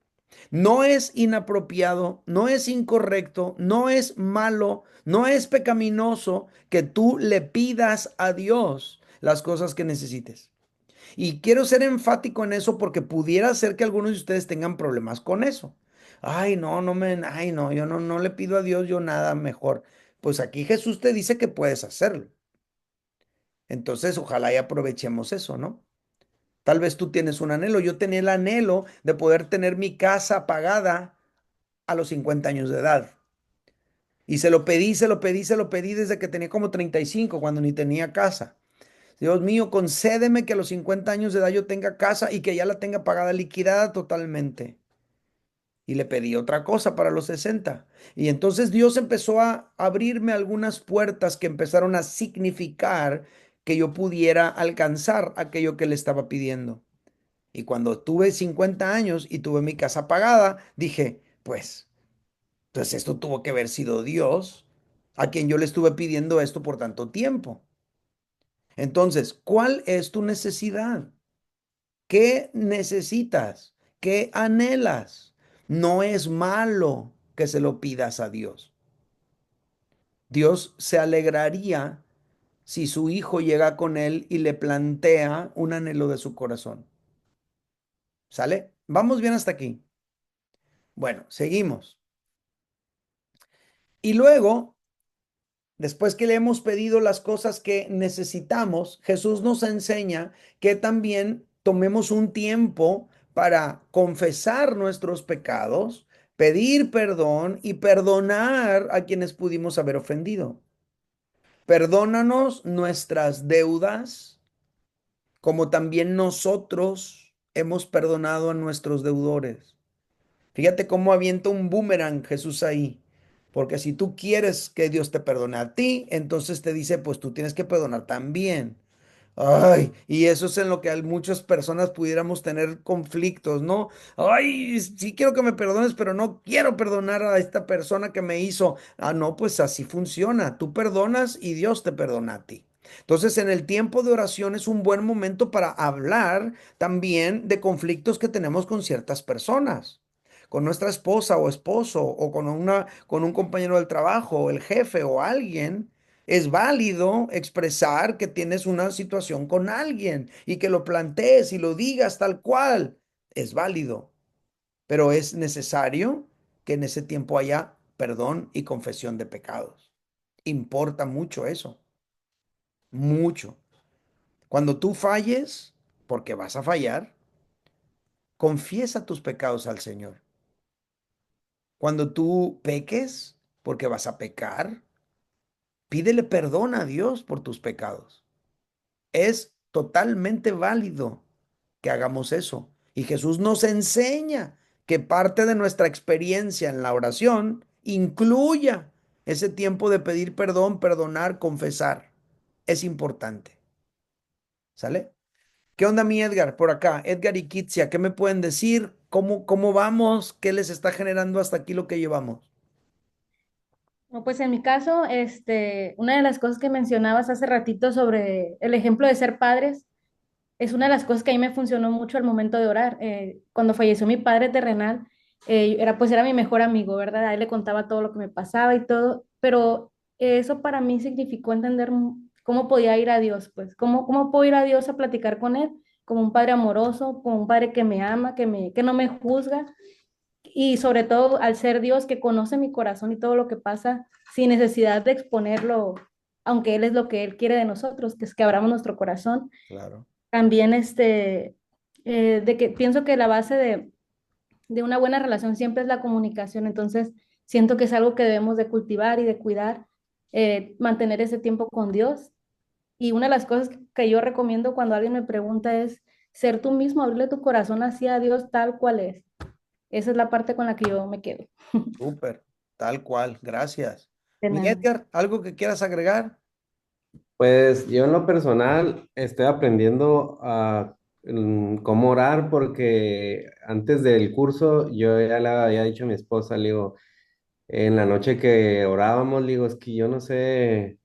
No es inapropiado, no es incorrecto, no es malo, no es pecaminoso que tú le pidas a Dios las cosas que necesites. Y quiero ser enfático en eso porque pudiera ser que algunos de ustedes tengan problemas con eso. Ay, no, ay, no, yo no le pido a Dios yo nada mejor. Pues aquí Jesús te dice que puedes hacerlo. Entonces, ojalá y aprovechemos eso, ¿no? Tal vez tú tienes un anhelo. Yo tenía el anhelo de poder tener mi casa pagada a los 50 años de edad. Y se lo pedí, se lo pedí, se lo pedí desde que tenía como 35, cuando ni tenía casa. Dios mío, concédeme que a los 50 años de edad yo tenga casa y que ya la tenga pagada, liquidada totalmente. Y le pedí otra cosa para los 60. Y entonces Dios empezó a abrirme algunas puertas que empezaron a significar que yo pudiera alcanzar aquello que le estaba pidiendo. Y cuando tuve 50 años y tuve mi casa pagada, dije, pues, entonces esto tuvo que haber sido Dios a quien yo le estuve pidiendo esto por tanto tiempo. Entonces, ¿cuál es tu necesidad? ¿Qué necesitas? ¿Qué anhelas? No es malo que se lo pidas a Dios. Dios se alegraría si su hijo llega con él y le plantea un anhelo de su corazón. ¿Sale? ¿Vamos bien hasta aquí? Bueno, seguimos. Y luego, después que le hemos pedido las cosas que necesitamos, Jesús nos enseña que también tomemos un tiempo para confesar nuestros pecados, pedir perdón y perdonar a quienes pudimos haber ofendido. Perdónanos nuestras deudas, como también nosotros hemos perdonado a nuestros deudores. Fíjate cómo avienta un boomerang Jesús ahí. Porque si tú quieres que Dios te perdone a ti, entonces te dice, pues tú tienes que perdonar también. Ay, y eso es en lo que muchas personas pudiéramos tener conflictos, ¿no? Ay, sí quiero que me perdones, pero no quiero perdonar a esta persona que me hizo. Ah, no, pues así funciona. Tú perdonas y Dios te perdona a ti. Entonces, en el tiempo de oración es un buen momento para hablar también de conflictos que tenemos con ciertas personas, con nuestra esposa o esposo, o con un compañero del trabajo, o el jefe o alguien. Es válido expresar que tienes una situación con alguien y que lo plantees y lo digas tal cual. Es válido, pero es necesario que en ese tiempo haya perdón y confesión de pecados. Importa mucho eso, mucho. Cuando tú falles, porque vas a fallar, confiesa tus pecados al Señor. Cuando tú peques, porque vas a pecar, pídele perdón a Dios por tus pecados. Es totalmente válido que hagamos eso. Y Jesús nos enseña que parte de nuestra experiencia en la oración incluya ese tiempo de pedir perdón, perdonar, confesar. Es importante. ¿Sale? ¿Qué onda, mi Edgar? Por acá, Edgar y Kitsia, ¿qué me pueden decir? ¿Cómo vamos? ¿Qué les está generando hasta aquí lo que llevamos? No, pues en mi caso, una de las cosas que mencionabas hace ratito sobre el ejemplo de ser padres, es una de las cosas que a mí me funcionó mucho al momento de orar. Cuando falleció mi padre terrenal, era mi mejor amigo, ¿verdad? A él le contaba todo lo que me pasaba y todo, pero eso para mí significó entender cómo podía ir a Dios, pues, cómo puedo ir a Dios a platicar con él, como un padre amoroso, como un padre que me ama, que no me juzga, y sobre todo al ser Dios que conoce mi corazón y todo lo que pasa sin necesidad de exponerlo, aunque Él es lo que Él quiere de nosotros, que es que abramos nuestro corazón. Claro. También de que pienso que la base de una buena relación siempre es la comunicación, entonces siento que es algo que debemos de cultivar y de cuidar, mantener ese tiempo con Dios. Y una de las cosas que yo recomiendo cuando alguien me pregunta es ser tú mismo, abrirle tu corazón hacia Dios tal cual es. Esa es la parte con la que yo me quedo. Súper, tal cual, gracias. De Mi nada. Edgar, ¿algo que quieras agregar? Pues yo en lo personal estoy aprendiendo cómo orar porque antes del curso yo ya le había dicho a mi esposa, le digo, en la noche que orábamos, le digo, es que yo no sé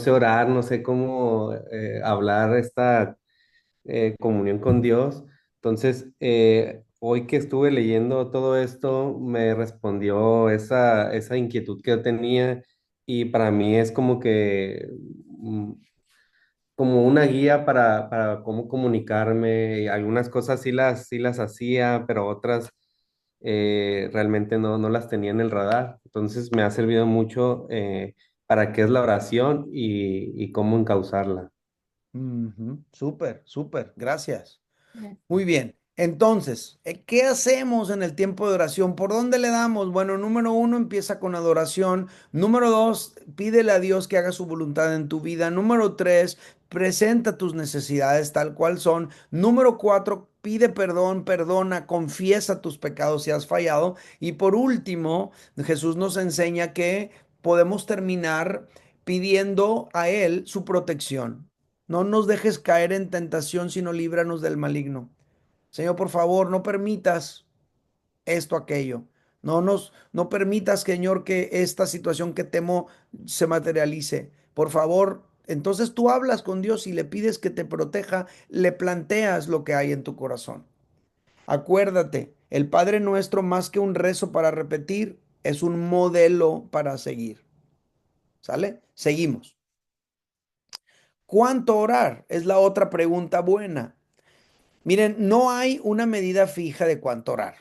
orar, no sé cómo hablar esta comunión con Dios. Entonces, hoy que estuve leyendo todo esto, me respondió esa inquietud que yo tenía y para mí es como que como una guía para cómo comunicarme. Algunas cosas sí las hacía, pero otras realmente no las tenía en el radar. Entonces me ha servido mucho para qué es la oración y cómo encauzarla. Ujú, súper, súper, gracias. Muy bien. Entonces, ¿qué hacemos en el tiempo de oración? ¿Por dónde le damos? Bueno, número uno, empieza con adoración. Número dos, pídele a Dios que haga su voluntad en tu vida. Número tres, presenta tus necesidades tal cual son. Número cuatro, pide perdón, perdona, confiesa tus pecados si has fallado. Y por último, Jesús nos enseña que podemos terminar pidiendo a Él su protección. No nos dejes caer en tentación, sino líbranos del maligno. Señor, por favor, no permitas esto, aquello. No permitas, Señor, que esta situación que temo se materialice. Por favor, entonces tú hablas con Dios y le pides que te proteja, le planteas lo que hay en tu corazón. Acuérdate, el Padre Nuestro, más que un rezo para repetir, es un modelo para seguir. ¿Sale? Seguimos. ¿Cuánto orar? Es la otra pregunta buena. Miren, no hay una medida fija de cuánto orar.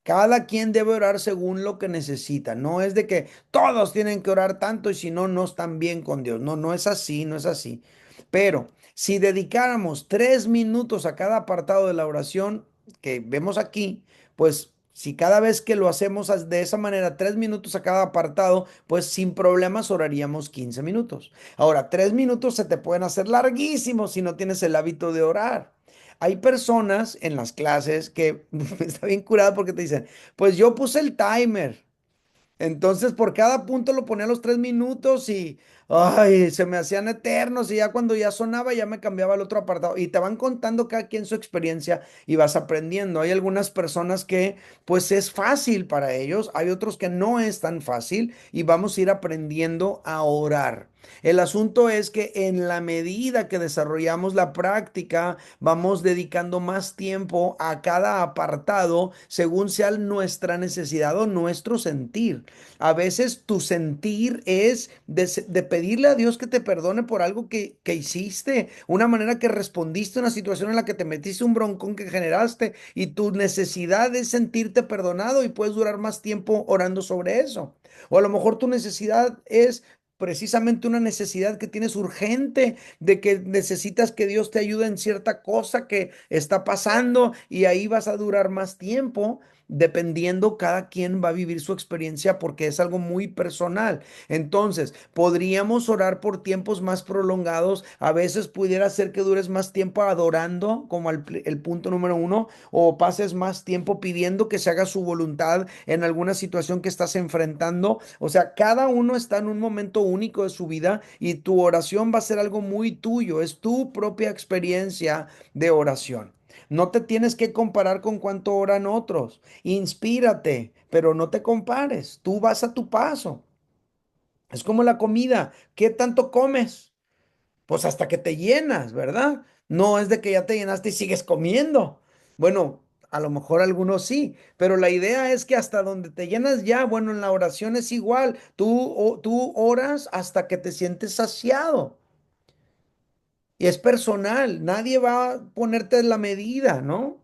Cada quien debe orar según lo que necesita. No es de que todos tienen que orar tanto y si no, no están bien con Dios. No, no es así, no es así. Pero si dedicáramos 3 minutos a cada apartado de la oración que vemos aquí, pues si cada vez que lo hacemos de esa manera, 3 minutos a cada apartado, pues sin problemas oraríamos 15 minutos. Ahora, 3 minutos se te pueden hacer larguísimos si no tienes el hábito de orar. Hay personas en las clases que está bien curada porque te dicen, pues yo puse el timer. Entonces por cada punto lo ponía a los 3 minutos y, ay, se me hacían eternos y ya cuando ya sonaba ya me cambiaba al otro apartado y te van contando cada quien su experiencia y vas aprendiendo. Hay algunas personas que pues es fácil para ellos, hay otros que no es tan fácil y vamos a ir aprendiendo a orar. El asunto es que en la medida que desarrollamos la práctica, vamos dedicando más tiempo a cada apartado según sea nuestra necesidad o nuestro sentir. A veces tu sentir es de pedirle a Dios que te perdone por algo que hiciste, una manera que respondiste a una situación en la que te metiste un broncón que generaste y tu necesidad es sentirte perdonado y puedes durar más tiempo orando sobre eso. O a lo mejor tu necesidad es precisamente una necesidad que tienes urgente, de que necesitas que Dios te ayude en cierta cosa que está pasando y ahí vas a durar más tiempo. Dependiendo, cada quien va a vivir su experiencia porque es algo muy personal. Entonces, podríamos orar por tiempos más prolongados. A veces pudiera ser que dures más tiempo adorando, como el punto número uno, o pases más tiempo pidiendo que se haga su voluntad en alguna situación que estás enfrentando. O sea, cada uno está en un momento único de su vida y tu oración va a ser algo muy tuyo. Es tu propia experiencia de oración. No te tienes que comparar con cuánto oran otros. Inspírate, pero no te compares. Tú vas a tu paso. Es como la comida. ¿Qué tanto comes? Pues hasta que te llenas, ¿verdad? No es de que ya te llenaste y sigues comiendo. Bueno, a lo mejor algunos sí, pero la idea es que hasta donde te llenas ya, bueno, en la oración es igual. Tú oras hasta que te sientes saciado. Y es personal. Nadie va a ponerte la medida, ¿no?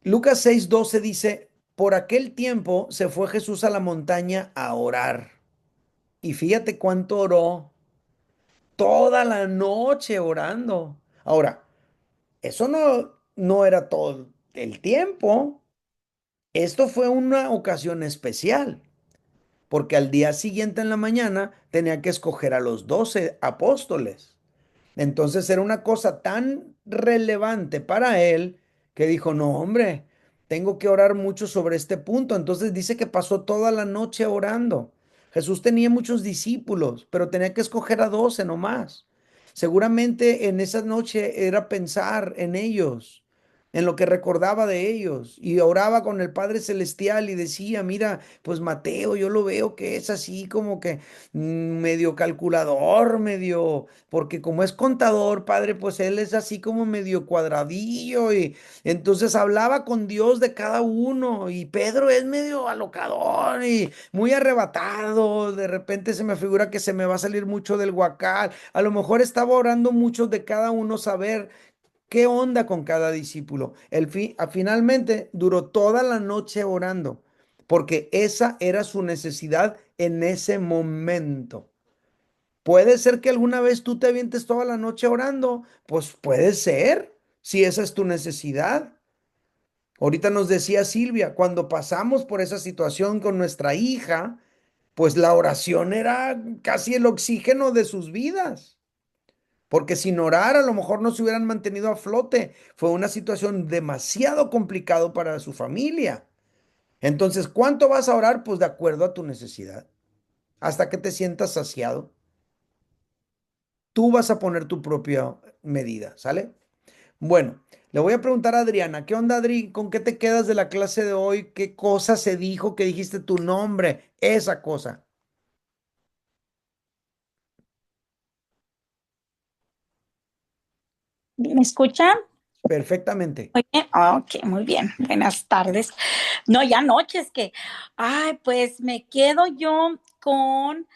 Lucas 6:12 dice, por aquel tiempo se fue Jesús a la montaña a orar. Y fíjate cuánto oró, toda la noche orando. Ahora, eso no era todo el tiempo. Esto fue una ocasión especial, porque al día siguiente en la mañana tenía que escoger a los 12 apóstoles. Entonces era una cosa tan relevante para él que dijo, no, hombre, tengo que orar mucho sobre este punto. Entonces dice que pasó toda la noche orando. Jesús tenía muchos discípulos, pero tenía que escoger a 12 nomás. Seguramente en esa noche era pensar en ellos, en lo que recordaba de ellos, y oraba con el Padre Celestial y decía, mira, pues Mateo, yo lo veo que es así como que medio calculador, medio porque como es contador, padre, pues él es así como medio cuadradillo y entonces hablaba con Dios de cada uno y Pedro es medio alocador y muy arrebatado, de repente se me figura que se me va a salir mucho del guacal, a lo mejor estaba orando mucho de cada uno saber qué onda con cada discípulo. Finalmente duró toda la noche orando porque esa era su necesidad en ese momento. Puede ser que alguna vez tú te avientes toda la noche orando, pues puede ser, si esa es tu necesidad. Ahorita nos decía Silvia, cuando pasamos por esa situación con nuestra hija, pues la oración era casi el oxígeno de sus vidas, porque sin orar a lo mejor no se hubieran mantenido a flote. Fue una situación demasiado complicado para su familia. Entonces, ¿cuánto vas a orar? Pues de acuerdo a tu necesidad, hasta que te sientas saciado. Tú vas a poner tu propia medida, ¿sale? Bueno, le voy a preguntar a Adriana, ¿qué onda, Adri? ¿Con qué te quedas de la clase de hoy? ¿Qué cosa se dijo que dijiste tu nombre? Esa cosa. ¿Me escuchan? Perfectamente. Muy bien. Ok, muy bien. Buenas tardes. No, ya noches que, ay, pues me quedo yo con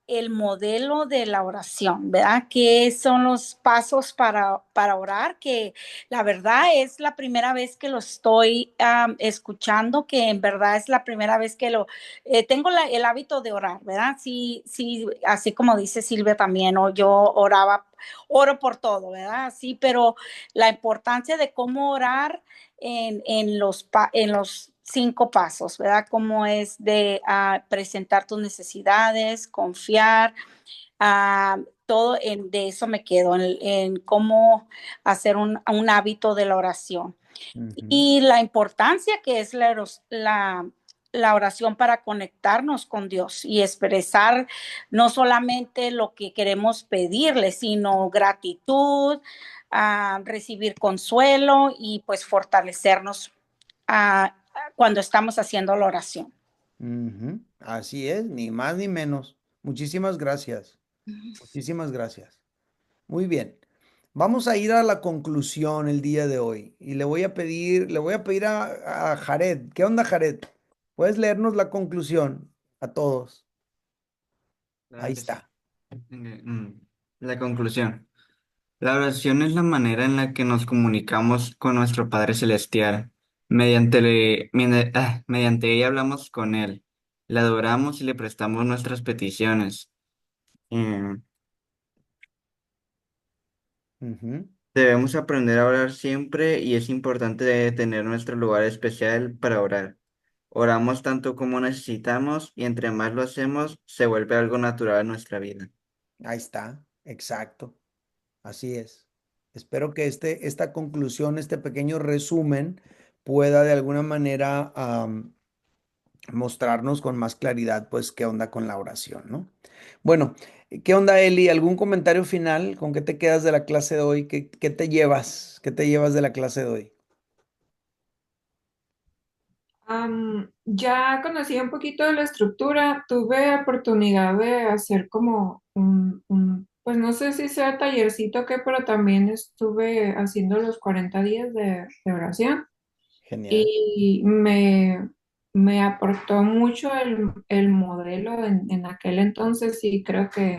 el modelo de la oración, ¿verdad? ¿Qué son los pasos para orar? Que la verdad es la primera vez que lo estoy escuchando, que en verdad es la primera vez que tengo el hábito de orar, ¿verdad? Sí, sí, así como dice Silvia también, o yo oro por todo, ¿verdad? Sí, pero la importancia de cómo orar en los 5 pasos, ¿verdad? Como es de presentar tus necesidades, confiar, todo de eso me quedo, en cómo hacer un hábito de la oración. Ujú. Y la importancia que es la la oración para conectarnos con Dios y expresar no solamente lo que queremos pedirle, sino gratitud, recibir consuelo y pues fortalecernos cuando estamos haciendo la oración. Ujú, así es, ni más ni menos. Muchísimas gracias. Muchísimas gracias. Muy bien. Vamos a ir a la conclusión el día de hoy y le voy a pedir a Jared. ¿Qué onda, Jared? ¿Puedes leernos la conclusión a todos? Claro Ahí que sí. está. La conclusión. La oración es la manera en la que nos comunicamos con nuestro Padre Celestial. Mediante ella hablamos con Él, le adoramos y le prestamos nuestras peticiones. Eh, Ujú. Debemos aprender a orar siempre y es importante tener nuestro lugar especial para orar. Oramos tanto como necesitamos y entre más lo hacemos, se vuelve algo natural en nuestra vida. Ahí está. Exacto. Así es. Espero que esta conclusión, este pequeño resumen, pueda de alguna manera mostrarnos con más claridad, pues, qué onda con la oración, ¿no? Bueno, ¿qué onda, Eli? ¿Algún comentario final? ¿Con qué te quedas de la clase de hoy? ¿Qué te llevas? ¿Qué te llevas de la clase de hoy? Ya conocí un poquito de la estructura, tuve oportunidad de hacer como pues no sé si sea tallercito o qué, pero también estuve haciendo los 40 días de oración Genial. y me aportó mucho el modelo en aquel entonces y creo que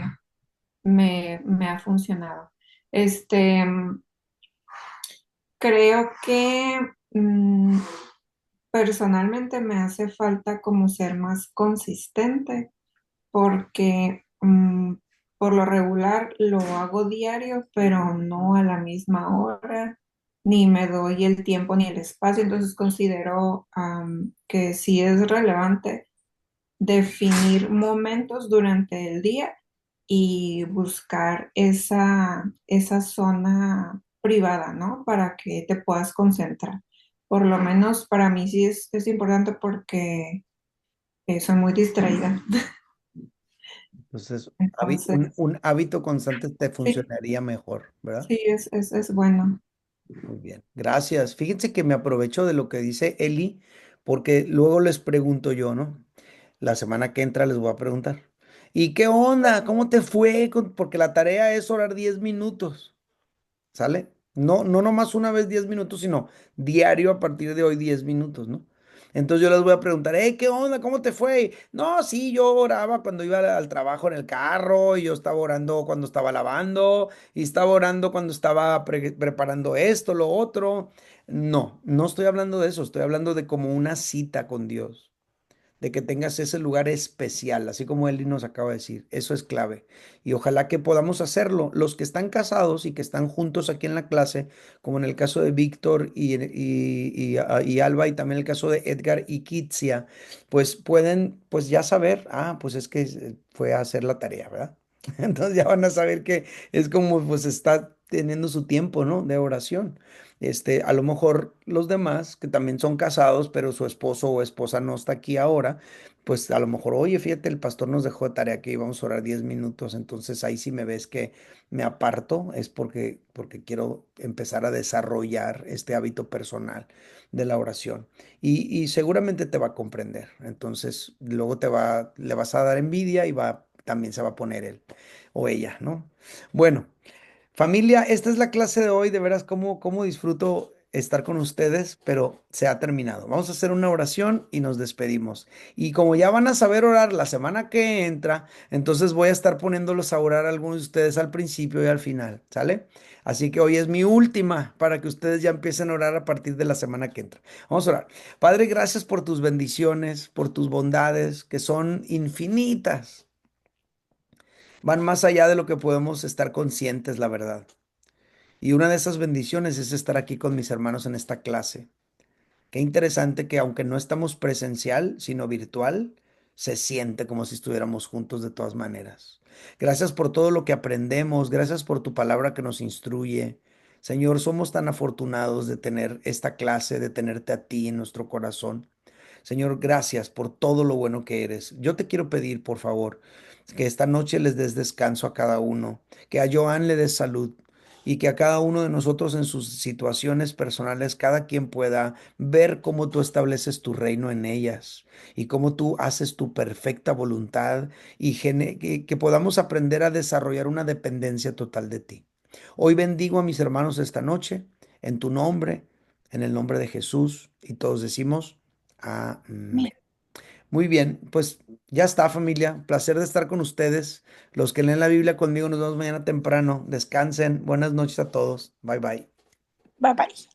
me ha funcionado. Este, creo que personalmente me hace falta como ser más consistente porque por lo regular lo hago diario, pero no a la misma hora, ni me doy el tiempo ni el espacio. Entonces considero que sí es relevante definir momentos durante el día y buscar esa zona privada, ¿no? Para que te puedas concentrar. Por lo menos para mí sí es importante porque soy muy distraída. Entonces, Entonces, un hábito constante te sí, funcionaría mejor, ¿verdad? sí, es bueno. Muy bien, gracias. Fíjense que me aprovecho de lo que dice Eli, porque luego les pregunto yo, ¿no? La semana que entra les voy a preguntar. ¿Y qué onda? ¿Cómo te fue? Porque la tarea es orar 10 minutos. ¿Sale? No, no nomás una vez 10 minutos, sino diario a partir de hoy 10 minutos, ¿no? Entonces yo les voy a preguntar, hey, ¿qué onda? ¿Cómo te fue? No, sí, yo oraba cuando iba al trabajo en el carro, y yo estaba orando cuando estaba lavando, y estaba orando cuando estaba preparando esto, lo otro. No, no estoy hablando de eso, estoy hablando de como una cita con Dios, de que tengas ese lugar especial, así como Eli nos acaba de decir. Eso es clave. Y ojalá que podamos hacerlo. Los que están casados y que están juntos aquí en la clase, como en el caso de Víctor y Alba, y también el caso de Edgar y Kitsia, pues pueden, pues ya saber, pues es que fue a hacer la tarea, ¿verdad? Entonces ya van a saber que es como pues está teniendo su tiempo, ¿no? De oración. A lo mejor los demás, que también son casados, pero su esposo o esposa no está aquí ahora, pues a lo mejor, oye, fíjate, el pastor nos dejó de tarea que íbamos a orar 10 minutos, entonces ahí sí me ves que me aparto, es porque quiero empezar a desarrollar este hábito personal de la oración. Y seguramente te va a comprender, entonces luego le vas a dar envidia y también se va a poner él o ella, ¿no? Bueno. Familia, esta es la clase de hoy, de veras cómo disfruto estar con ustedes, pero se ha terminado. Vamos a hacer una oración y nos despedimos. Y como ya van a saber orar la semana que entra, entonces voy a estar poniéndolos a orar a algunos de ustedes al principio y al final, ¿sale? Así que hoy es mi última para que ustedes ya empiecen a orar a partir de la semana que entra. Vamos a orar. Padre, gracias por tus bendiciones, por tus bondades, que son infinitas. Van más allá de lo que podemos estar conscientes, la verdad. Y una de esas bendiciones es estar aquí con mis hermanos en esta clase. Qué interesante que aunque no estamos presencial, sino virtual, se siente como si estuviéramos juntos de todas maneras. Gracias por todo lo que aprendemos, gracias por tu palabra que nos instruye. Señor, somos tan afortunados de tener esta clase, de tenerte a ti en nuestro corazón. Señor, gracias por todo lo bueno que eres. Yo te quiero pedir, por favor, que esta noche les des descanso a cada uno, que a Joan le des salud y que a cada uno de nosotros en sus situaciones personales, cada quien pueda ver cómo tú estableces tu reino en ellas y cómo tú haces tu perfecta voluntad y que podamos aprender a desarrollar una dependencia total de ti. Hoy bendigo a mis hermanos esta noche en tu nombre, en el nombre de Jesús, y todos decimos amén. Muy bien, pues ya está, familia. Placer de estar con ustedes. Los que leen la Biblia conmigo, nos vemos mañana temprano. Descansen. Buenas noches a todos. Bye bye. Bye bye.